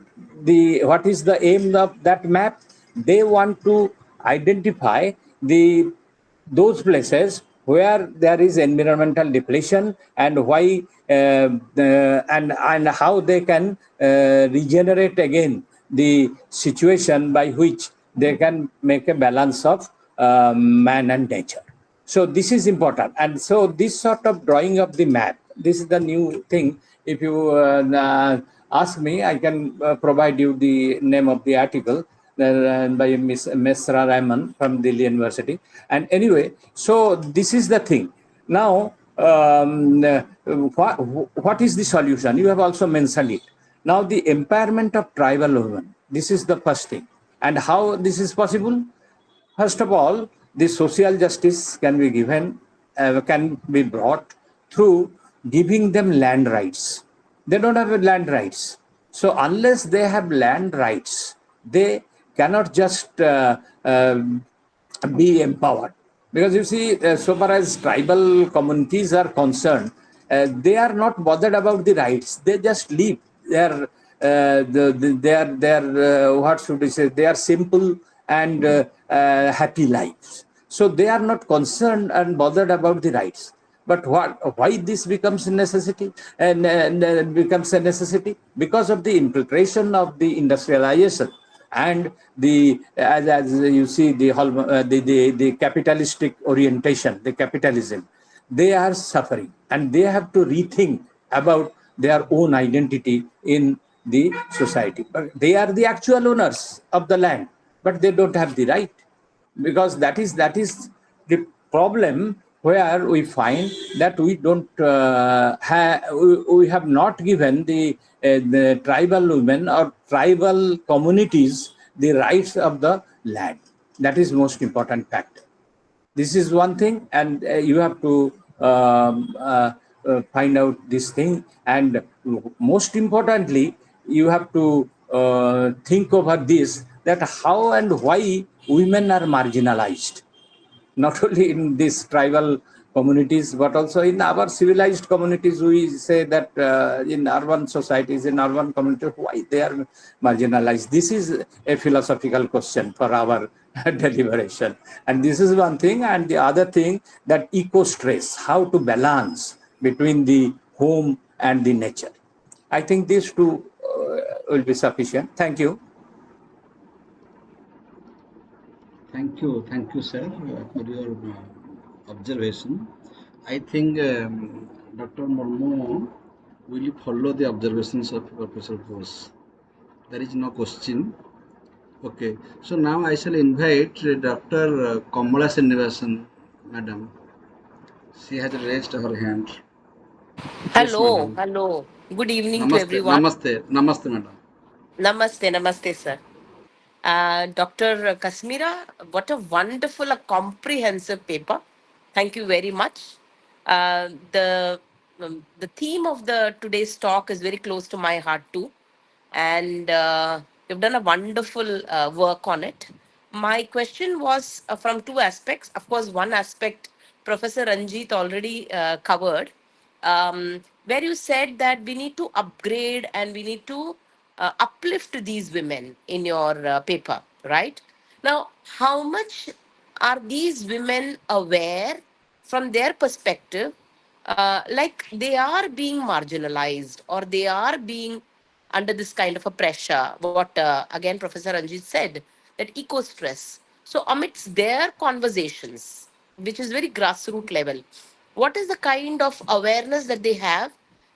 is the aim of that map? They want to identify those places where there is environmental depletion, and why and how they can regenerate again the situation by which they can make a balance of man and nature. So this is important. And so this sort of drawing of the map, this is the new thing. If you ask me, I can provide you the name of the article by Miss Mesra Rahman from Delhi University. And anyway, so this is the thing. Now, what is the solution? You have also mentioned it. Now, the empowerment of tribal women. This is the first thing. And how this is possible? First of all, the social justice can be given, can be brought through giving them land rights. They don't have land rights. So unless they have land rights, they cannot just be empowered. Because you see, so far as tribal communities are concerned, they are not bothered about the rights. They just live. What should we say? They are simple and happy lives. So they are not concerned and bothered about the rights. But why this becomes a necessity? And becomes a necessity because of the infiltration of the industrialization and the as you see the capitalistic orientation, the capitalism. They are suffering and they have to rethink about their own identity in the society. But they are the actual owners of the land, but they don't have the right, because that is the problem, where we find that we don't we have not given the tribal women or tribal communities the rights of the land. That is most important factor. This is one thing, and you have to find out this thing. And most importantly, you have to think over this, that how and why women are marginalized, not only in these tribal communities, but also in our civilized communities. We say that in urban societies, in urban communities, why they are marginalized. This is a philosophical question for our deliberation. And this is one thing. And the other thing, that eco-stress, how to balance between the home and the nature. I think these two will be sufficient. Thank you. Thank you, sir, for your observation. I think Dr. Murmu will follow the observations of Professor Bose. There is no question. Okay, so now I shall invite Dr. Kamala Srinivasan, madam. She has raised her hand. Yes, Hello, madam. hello. Good evening to Namaste, everyone. namaste, namaste, madam. Namaste, namaste, sir. Dr. Kasmira, what a wonderful, a comprehensive paper. Thank you very much. The theme of the today's talk is very close to my heart too, and you've done a wonderful work on it. My question was from two aspects. Of course, one aspect Professor Ranjit already covered, where you said that we need to upgrade and we need to uplift these women in your paper, right? Now, how much are these women aware from their perspective, like they are being marginalized or they are being under this kind of a pressure? What again Professor Ranjit said, that eco stress. So amidst their conversations, which is very grassroots level, what is the kind of awareness that they have,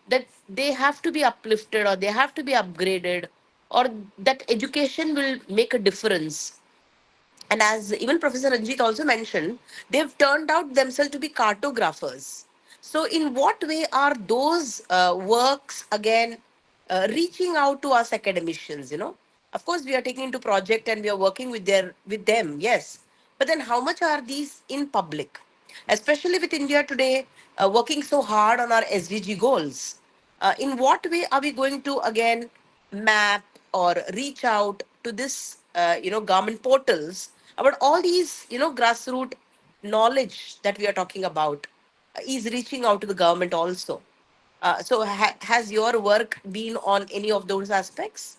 that they have to be uplifted or they have to be upgraded, or that education will make a difference? And as even Professor Ranjit also mentioned, they've turned out themselves to be cartographers. So, in what way are those works again reaching out to us academicians? Of course, we are taking into project and we are working with them, yes. But then, how much are these in public? Especially with India today working so hard on our SDG goals. In what way are we going to again map or reach out to this, government portals about all these, grassroots knowledge that we are talking about is reaching out to the government also. So has your work been on any of those aspects?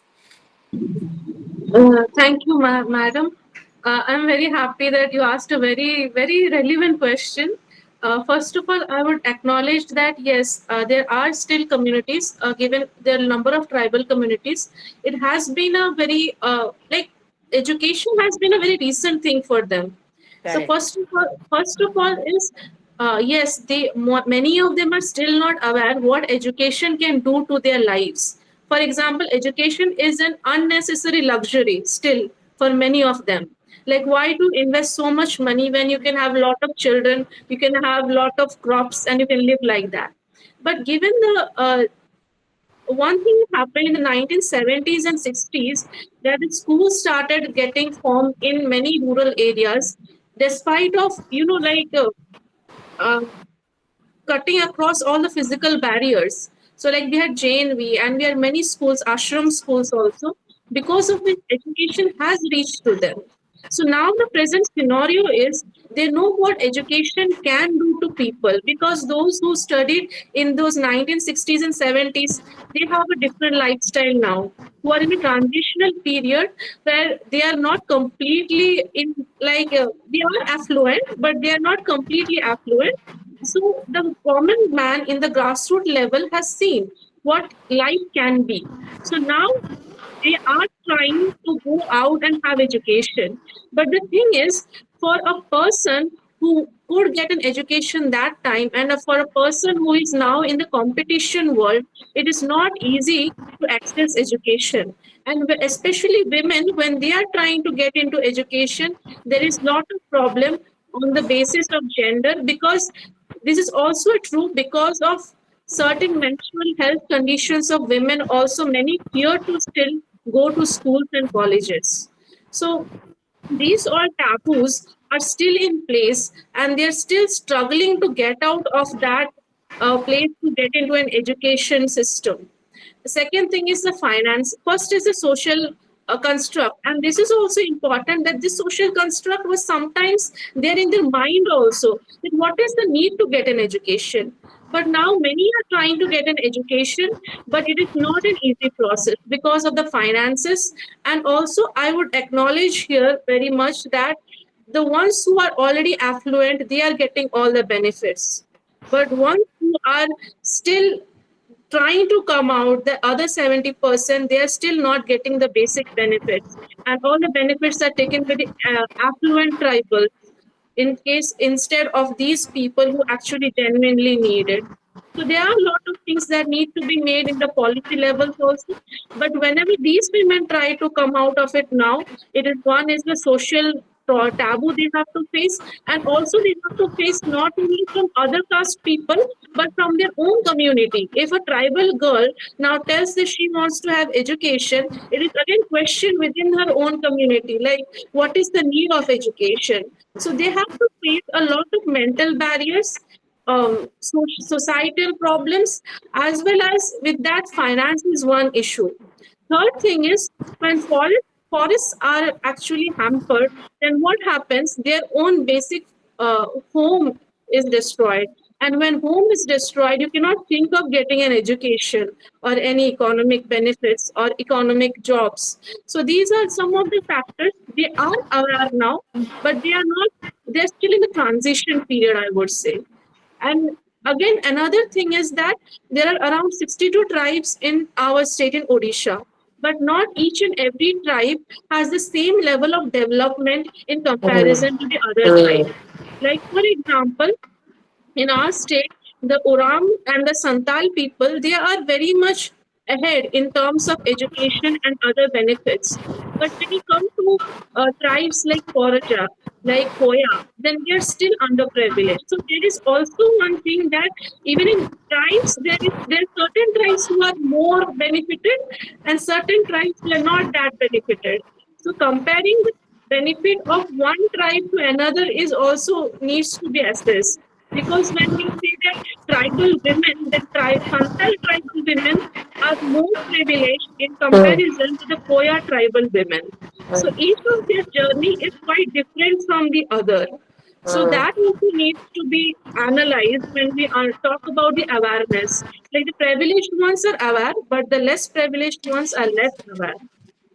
Thank you, madam. I'm very happy that you asked a very, very relevant question. First of all, I would acknowledge that yes, there are still communities, given the number of tribal communities. It has been a very, education has been a very recent thing for them. So Correct. first of all is, yes, many of them are still not aware what education can do to their lives. For example, education is an unnecessary luxury still for many of them. Like, why to invest so much money when you can have a lot of children, you can have a lot of crops, and you can live like that? But given the one thing that happened in the 1970s and 60s, that the schools started getting formed in many rural areas, despite of, uh, cutting across all the physical barriers. So, like, we had JNV and we had many schools, ashram schools also, because of which education has reached to them. So now the present scenario is they know what education can do to people, because those who studied in those 1960s and 70s, they have a different lifestyle now, who are in a transitional period where they are not completely in, they are affluent, but they are not completely affluent. So the common man in the grassroots level has seen what life can be. So now they are trying to go out and have education. But the thing is, for a person who could get an education that time, and for a person who is now in the competition world, it is not easy to access education. And especially women, when they are trying to get into education, there is lot of problem on the basis of gender, because this is also true because of certain menstrual health conditions of women. Also, many fear to still go to schools and colleges. So these all taboos are still in place, and they're still struggling to get out of that place to get into an education system. The second thing is the finance. First is the social construct, and this is also important, that this social construct was sometimes there in their mind also, that what is the need to get an education. But now many are trying to get an education, but it is not an easy process because of the finances. And also, I would acknowledge here very much that the ones who are already affluent, they are getting all the benefits. But ones who are still trying to come out, the other 70%, they are still not getting the basic benefits. And all the benefits are taken by the affluent tribals, in case instead of these people who actually genuinely need it. So there are a lot of things that need to be made in the policy levels also. But whenever these women try to come out of it now, it is one is the social taboo they have to face, and also they have to face not only from other caste people, but from their own community. If a tribal girl now tells that she wants to have education, it is again questioned within her own community, like, what is the need of education? So they have to face a lot of mental barriers, societal problems, as well as with that, finance is one issue. Third thing is, when forests are actually hampered, then what happens? Their own basic home is destroyed. And when home is destroyed, you cannot think of getting an education or any economic benefits or economic jobs. So these are some of the factors. They are aware now, but they are not, they're still in the transition period, I would say. And again, another thing is that there are around 62 tribes in our state in Odisha, but not each and every tribe has the same level of development in comparison to the other tribe. Like, for example, in our state, the Oram and the Santal people, they are very much ahead in terms of education and other benefits. But when you come to tribes like Koraja, like Koya, then they are still underprivileged. So there is also one thing, that even in tribes, there are certain tribes who are more benefited and certain tribes who are not that benefited. So comparing the benefit of one tribe to another is also needs to be assessed, because when we say that tribal women, the Santal tribal women are more privileged in comparison to the Koya tribal women. So each of their journey is quite different from the other. So that also needs to be analyzed when we talk about the awareness. Like, the privileged ones are aware, but the less privileged ones are less aware.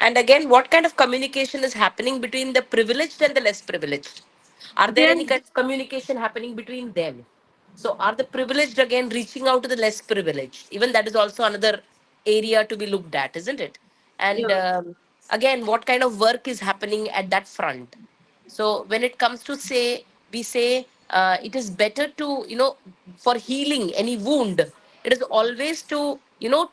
And again, what kind of communication is happening between the privileged and the less privileged? Are there There any kind of communication happening between them? So are the privileged again reaching out to the less privileged? Even that is also another area to be looked at, isn't it? And Yeah. again, what kind of work is happening at that front? So when it comes to say, we say it is better to, for healing any wound, it is always to,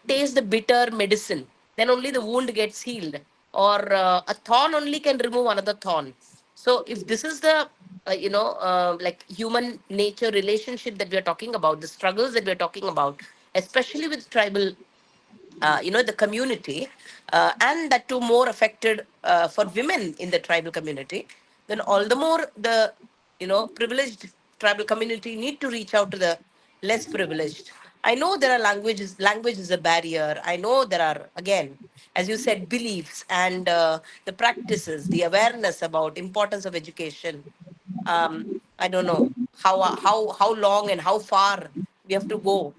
taste the bitter medicine. Then only the wound gets healed. Or a thorn only can remove another thorn. So if this is the, like human nature relationship that we are talking about, the struggles that we are talking about, especially with tribal the community, and that too more affected for women in the tribal community, then all the more the privileged tribal community need to reach out to the less privileged. I know there are language is a barrier. I know there are, again, as you said, beliefs and the practices, the awareness about importance of education. I don't know how long and how far we have to go.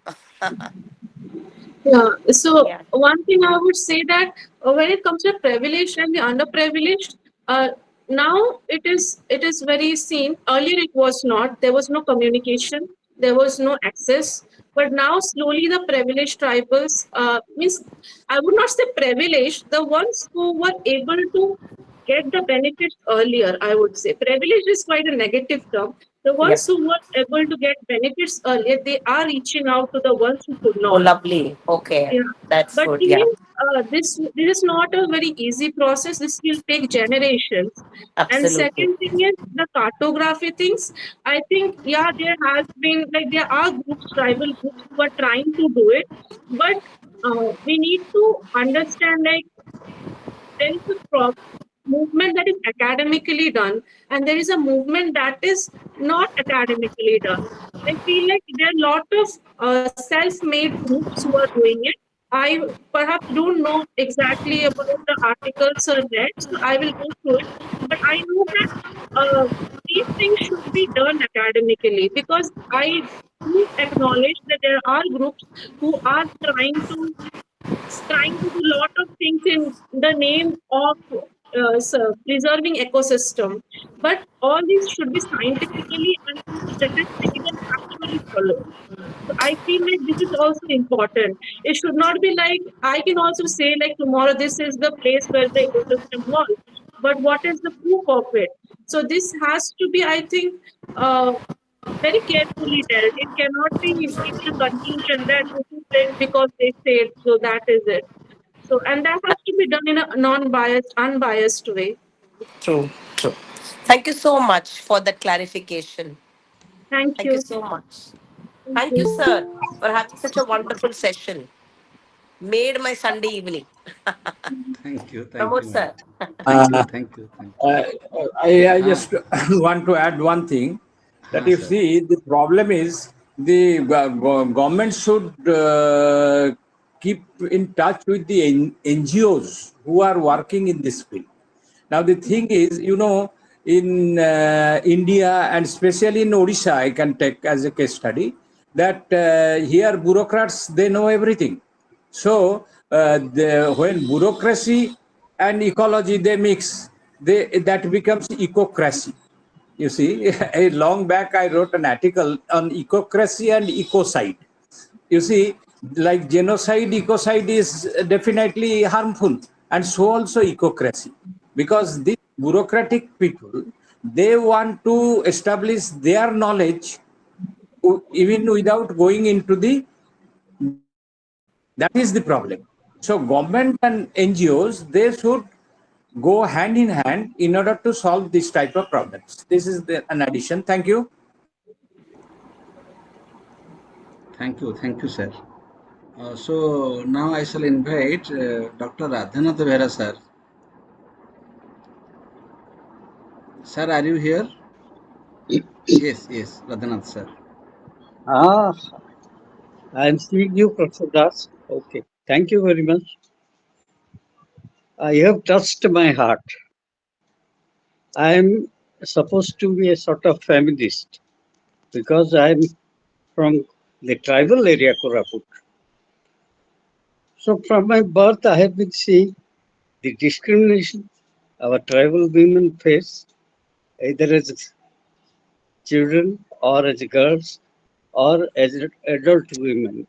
Yeah. So Yeah. one thing I would say that when it comes to privileged and the underprivileged, uh, now it is very seen. Earlier it was not. There was no communication. There was no access. But now slowly the privileged tribals means I would not say privileged. The ones who were able to get the benefits earlier, I would say privileged is quite a negative term. The Yeah. ones who were able to get benefits earlier, they are reaching out to the ones who could Oh, not. lovely. Okay. Yeah, That's but good. thing Yeah. is, this is not a very easy process. This will take generations. And Absolutely. second thing is the cartography things. I think yeah, there has been like there are groups, tribal groups who are trying to do it, but we need to understand like there is a movement that is academically done, and there is a movement that is not academically done. I feel like there are a lot of self-made groups who are doing it. I perhaps don't know exactly about the articles or that, so I will go through it. But I know that these things should be done academically because I do acknowledge that there are groups who are trying to do a lot of things in the name of preserving ecosystem. But all these should be scientifically and statistically and factually followed. So I feel like this is also important. It should not be like I can also say like tomorrow this is the place where the ecosystem was, but what is the proof of it? So this has to be, I think, very carefully dealt. It cannot be given a conclusion that this is it because they said so that is it. So and that has to be done in a non-biased, unbiased way. True. True. Thank you so much for that clarification. Thank Thank you you. so much. Thank Thank you, you. sir, for having such a wonderful session. Made my Sunday evening. Thank Pramod you, ma'am. sir. Thank you, Uh, thank you, thank you. Uh, I Ah, just want to add one thing that you sir. see, the problem is the government should keep in touch with the NGOs who are working in this field. Now, the thing is, in India and especially in Odisha, I can take as a case study that here bureaucrats, they know everything. So, when bureaucracy and ecology they mix, that becomes ecocracy. You see, a long back I wrote an article on ecocracy and ecocide. You see, like genocide, ecocide is definitely harmful, and so also ecocracy, because these bureaucratic people, they want to establish their knowledge even without going into the details. That is the problem. So government and NGOs, they should go hand in hand in order to solve this type of problems. This is an addition. Thank you. Thank you, sir. So now I shall invite Dr. Radhanath Behra, sir. Sir, are you here? Yes, Radhanath, sir. Ah, I'm seeing you, Professor Das. Okay, thank you very much. You have touched my heart. I'm supposed to be a sort of feminist because I'm from the tribal area, Koraput. So, from my birth, I have been seeing the discrimination our tribal women face, either as children or as girls, or as adult women.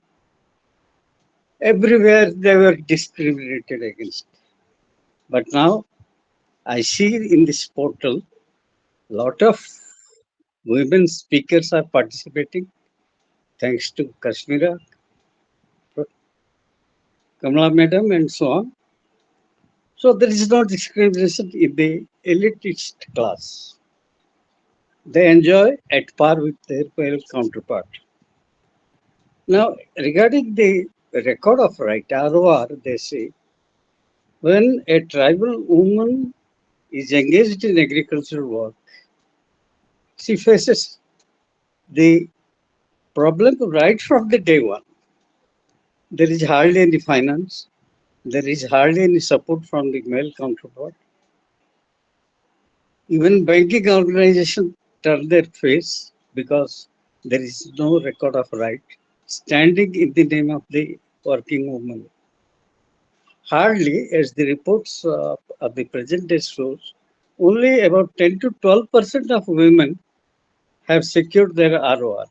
Everywhere they were discriminated against. But now I see in this portal lot of women speakers are participating thanks to Kashmira, Kamala Madam, and so on. So there is no discrimination in the elitist class. They enjoy at par with their male counterpart. Now, regarding the record of right, ROR, they say when a tribal woman is engaged in agricultural work, she faces the problem right from the day one. There is hardly any finance, there is hardly any support from the male counterpart. Even banking organizations turn their face because there is no record of right standing in the name of the working woman. Hardly, as the reports of the present day shows, only about 10 to 12% of women have secured their ROR,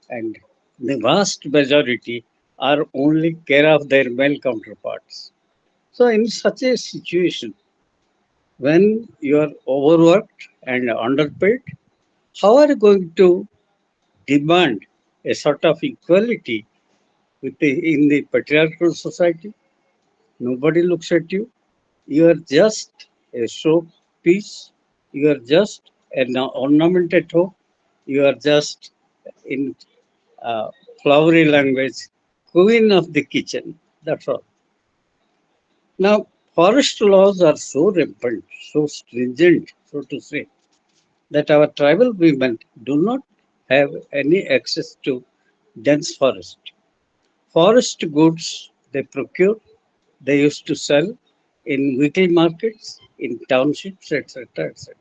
and the vast majority are only care of their male counterparts. So, in such a situation, when you are overworked and underpaid, how are you going to demand a sort of equality in the patriarchal society? Nobody looks at you. You are just a showpiece. You are just an ornament at home. You are just, in uh, flowery language, queen of the kitchen. That's all. Now, forest laws are so rampant, so stringent, so to say, that our tribal women do not have any access to dense forest. Forest goods they procure, they used to sell in weekly markets, in townships, etc., etc.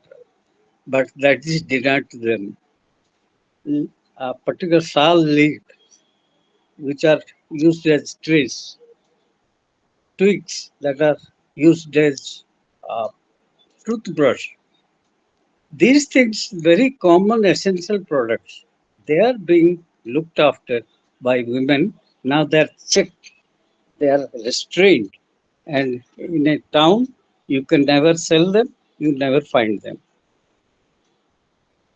But that is denied to them. A particular sal leaf, which are used as trees, twigs that are used as uh, toothbrush. These things, very common essential products, they are being looked after by women. Now they are checked, they are restrained. And in a town, you can never sell them, you never find them.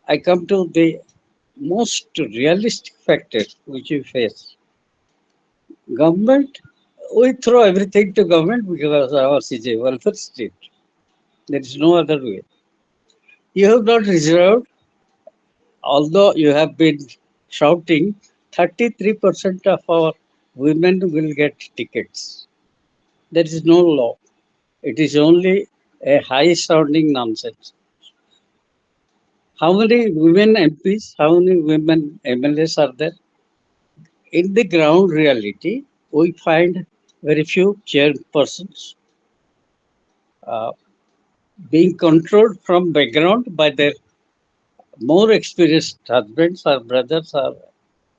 I come to the most realistic factor which we face. Government, we throw everything to government because ours is a welfare state. There is no other way. You have not reserved, although you have been shouting, 33% of our women will get tickets. There is no law. It is only a high sounding nonsense. How many women MPs, how many women MLAs are there? In the ground reality, we find very few chairpersons uh, being controlled from background by their more experienced husbands or brothers or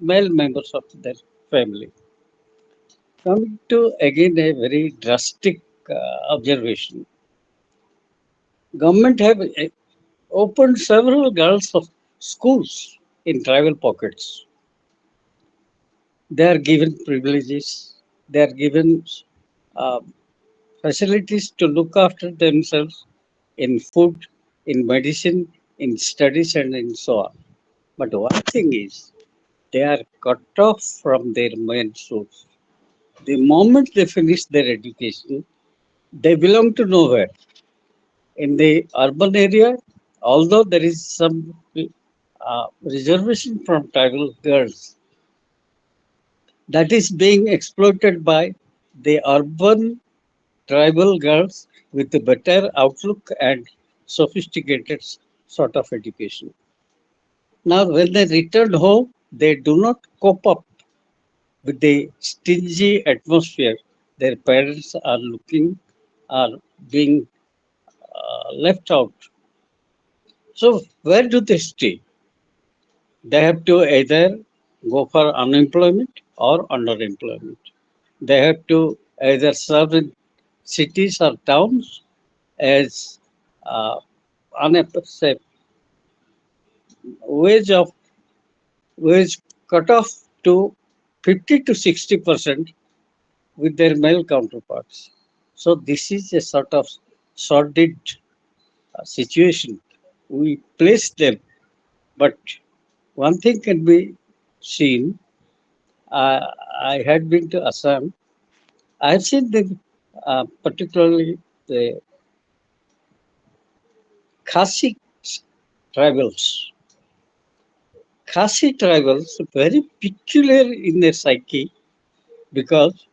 male members of their family. Coming to again a very drastic observation, government have opened several girls of schools in tribal pockets. They are given privileges. They are given uh, facilities to look after themselves in food, in medicine, in studies, and in so on. But one thing is, they are cut off from their main source. The moment they finish their education, they belong to nowhere. In the urban area, although there is some reservation from tribal girls, that is being exploited by the urban tribal girls with a better outlook and sophisticated sort of education. Now, when they return home, they do not cope up with the stingy atmosphere their parents are being left out. So, where do they stay? They have to either go for unemployment or underemployment. They have to either serve in cities or towns as uh, on a say, wage of wage cut off to 50 to 60% with their male counterparts. So this is a sort of sordid situation. We place them, but one thing can be seen. Uh, I had been to Assam. I have seen the particularly the Khasi tribals. Khasi tribals very peculiar in their psyche because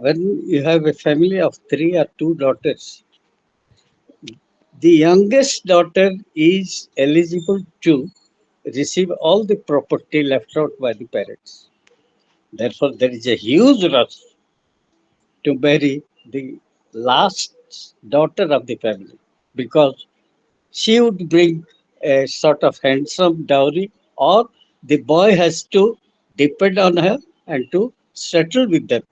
when you have a family of three or two daughters, the youngest daughter is eligible to receive all the property left out by the parents. Therefore, there is a huge rush to marry the last daughter of the family because she would bring a sort of handsome dowry, or the boy has to depend on her and to settle with them.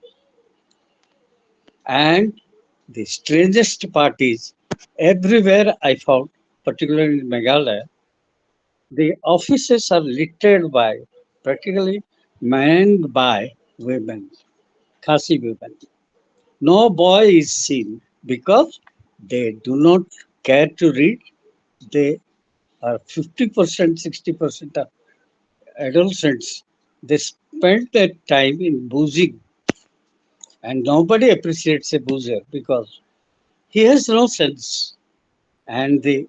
And the strangest part is everywhere I found, particularly in Meghalaya, the offices are littered by, practically manned by women, Khasi women. No boy is seen because they do not care to read. They are 50%, 60% of adolescents. They spend their time in boozing, and nobody appreciates a boozer because he has no sense. And the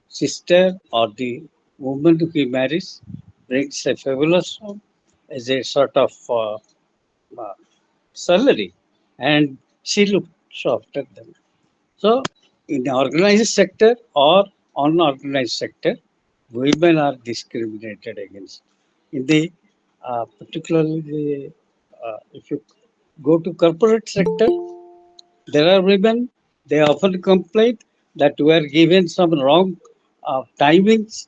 sister or the woman who he marries brings a fabulous sum as a sort of uh, salary, and she looks after them. So, in the organized sector or unorganized sector, women are discriminated against. In the particularly the if you go to corporate sector, there are women. They often complain that we are given some wrong timings,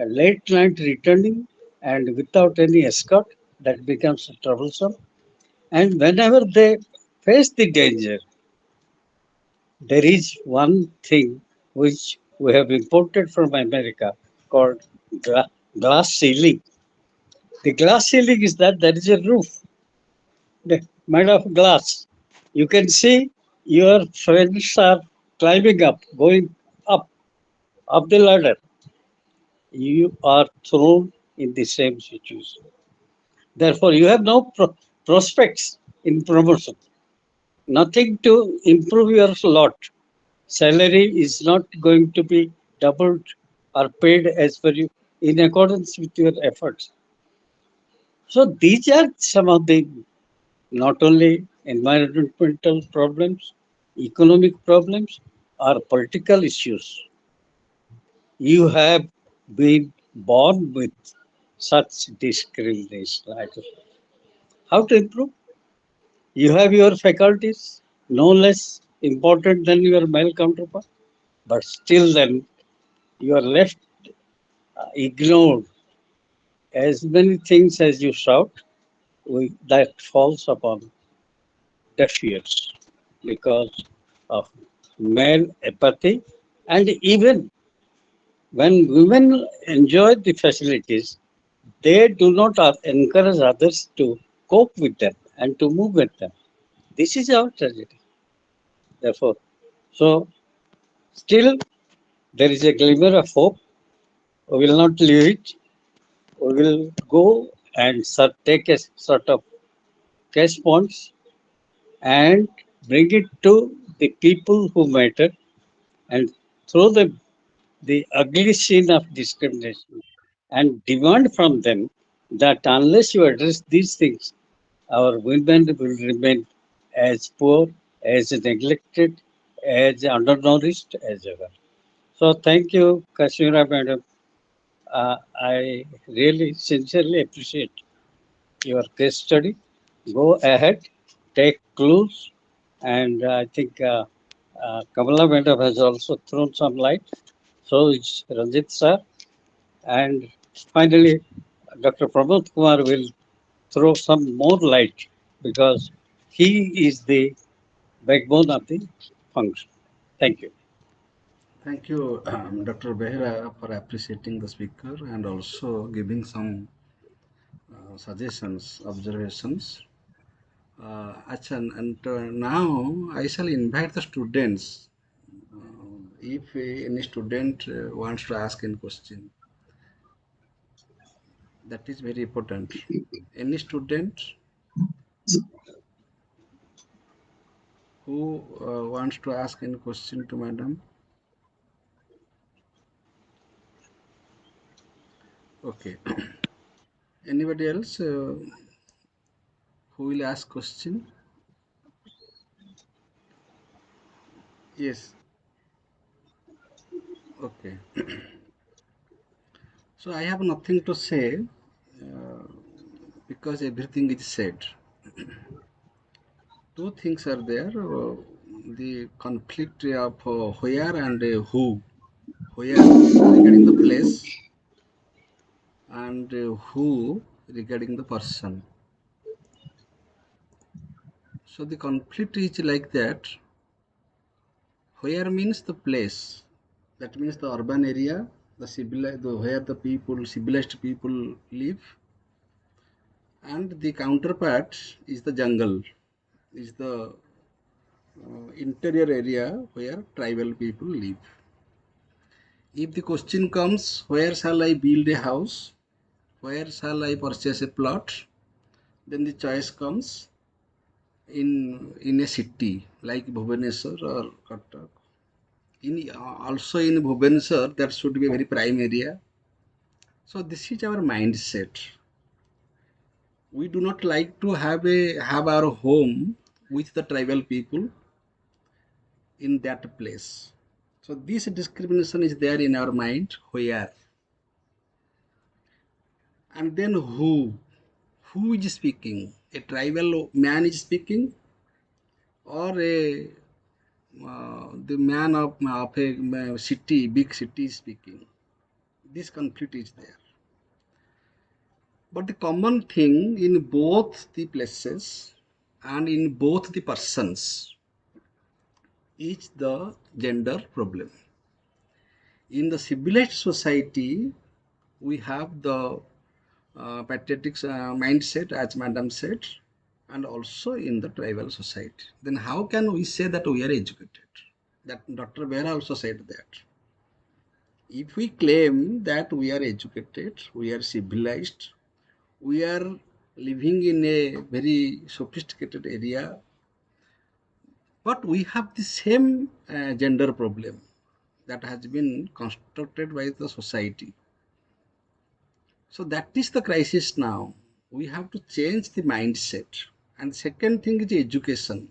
late night returning, and without any escort. That becomes troublesome. And whenever they face the danger, there is one thing which we have imported from America called glass ceiling. The glass ceiling is that there is a roof made of glass. You can see your friends are climbing up, going up, up the ladder. You are thrown in the same situation. Therefore, you have no prospects in promotion, nothing to improve your lot. Salary is not going to be doubled or paid as per you in accordance with your efforts. So these are some of the not only environmental problems, economic problems, or political issues. You have been born with such discrimination. How to improve? You have your faculties, no less important than your male counterpart, but still then you are left ignored as many things as you shout, that falls upon deaf ears because of male apathy. And even when women enjoy the facilities, they do not encourage others to cope with them and to move with them. This is our tragedy. Therefore, so still there is a glimmer of hope. We will not leave it. We will go and take a sort of cash points and bring it to the people who matter and throw them the ugly scene of discrimination and demand from them that unless you address these things, our women will remain as poor, as neglected, as undernourished as ever. So thank you, Kashmira Madam. I really sincerely appreciate your case study. Go ahead, take clues, and I think Kamala Madam has also thrown some light. So is Ranjit sir, and finally, Dr. Pramod Kumar will throw some more light because he is the backbone of the function. Thank you. Thank you, Dr. Behra, for appreciating the speaker and also giving some suggestions, observations. Acha, and now I shall invite the students. If any student wants to ask any question, that is very important. Any student who wants to ask any question to madam? Okay. Anybody else who will ask question? Yes. Okay. So I have nothing to say because everything is said. Two things are there, the conflict of where and who. Where regarding the place and who regarding the person. So the conflict is like that. Where means the place. That means the urban area, where the people, civilized people live, and the counterpart is the jungle, is the interior area where tribal people live. If the question comes, where shall I build a house? Where shall I purchase a plot? Then the choice comes in a city like Bhubaneswar or Cuttack. Also in Bhubaneswar, that should be a very prime area. So this is our mindset. We do not like to have our home with the tribal people in that place. So this discrimination is there in our mind. Where and then who is speaking? A tribal man is speaking, or the man of a city, big city is speaking. This conflict is there. But the common thing in both the places and in both the persons is the gender problem. In the civilized society, we have the patriotic mindset, as Madam said, and also in the tribal society. Then how can we say that we are educated? That Dr. Behra also said that. If we claim that we are educated, we are civilized, we are living in a very sophisticated area, but we have the same gender problem that has been constructed by the society. So that is the crisis now. We have to change the mindset. And second thing is education.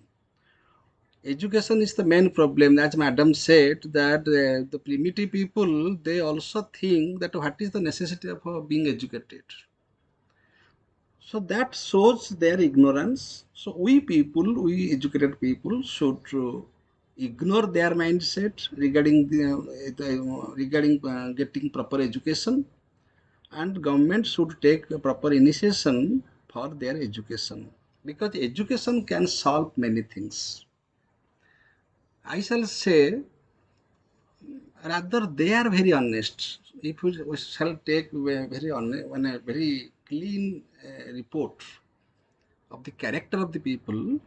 Education is the main problem. As Madam said, that the primitive people, they also think that what is the necessity of being educated. So that shows their ignorance. So we people, we educated people, should ignore their mindset regarding regarding getting proper education, and government should take a proper initiation for their education, because education can solve many things. I shall say, rather they are very honest. If we shall take a very honest, a very clean report of the character of the people,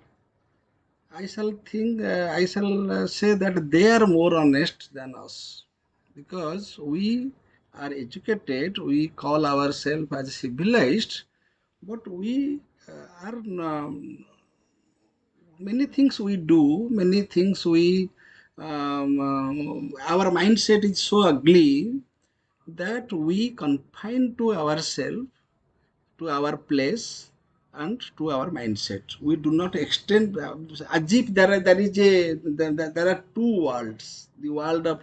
I shall say that they are more honest than us, because we are educated, we call ourselves as civilized, but we are many things we do, many things we our mindset is so ugly that we confine to ourselves, to our place, and to our mindset. We do not extend as if there are two worlds: the world of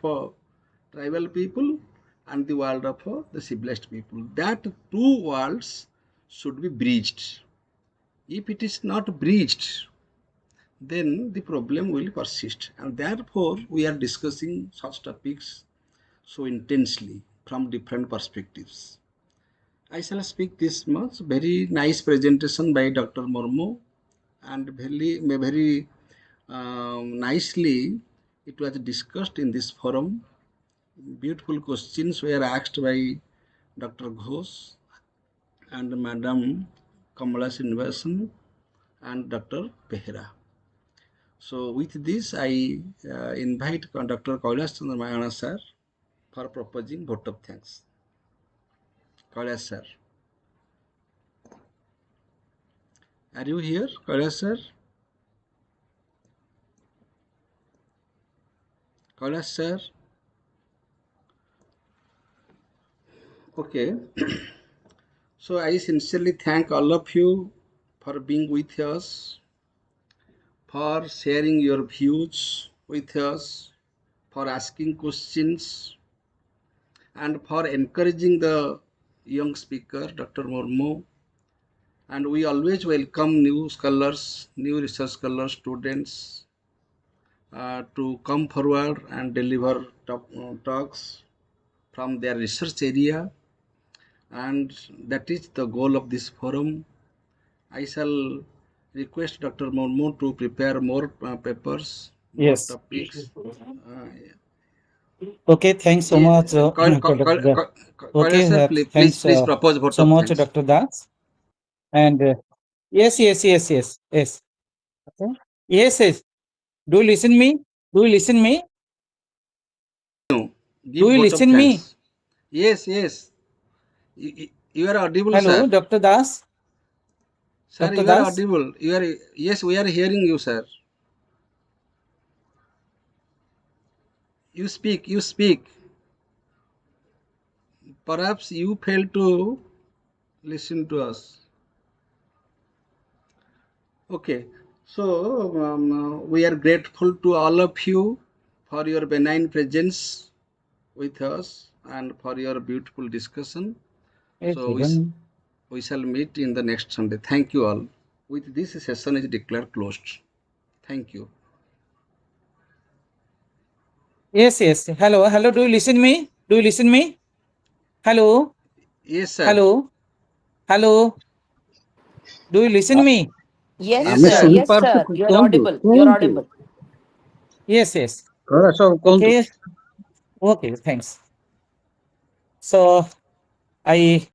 tribal people and the world of the civilized people. That two worlds should be bridged. If it is not bridged, then the problem will persist. And therefore, we are discussing such topics so intensely from different perspectives. I shall speak this much. Very nice presentation by Dr. Murmu, and very nicely it was discussed in this forum. Beautiful questions were asked by Dr. Ghosh, and Madam Kamala Srinivasan and Dr. Behra. So with this, I invite Dr. Kailash Chandra Mayana sir for proposing vote of thanks. Kailash sir. Are you here, Kailash sir? Kailash sir. Okay. So I sincerely thank all of you for being with us, for sharing your views with us, for asking questions, and for encouraging the young speaker, Dr. Murmu. And we always welcome new scholars, new research scholars, students to come forward and deliver talks from their research area. And that is the goal of this forum. I shall request Dr. Murmu to prepare more papers, more Yes. topics. Okay, thanks so much, Dr. Kailash Okay, sir, thanks please propose vote so of much, thanks. Dr. Das. And yes. Okay. Yes. Do you listen me? Do you listen me? No, give Do you vote of listen me? thanks. Yes. You are audible, Hello, sir. Dr. Das. Sir, Dr. you are Das. audible. Yes, we are hearing you, sir. You speak. Perhaps you fail to listen to us. Okay, so we are grateful to all of you for your benign presence with us and for your beautiful discussion. Yes, So even. we shall meet in the next Sunday. Thank you all. With this session is declared closed. Thank you. Yes. Hello. Do you listen me? Do you listen me? Hello. Yes, sir. Hello. Do you listen me? Yes, ଆମେ sir. ଶୁଣିପାରୁଛୁ You're କୁହନ୍ତୁ audible. You're କୁହନ୍ତୁ audible. Yes. Kailash ବାବୁ କୁହନ୍ତୁ Okay. Okay. Thanks. So I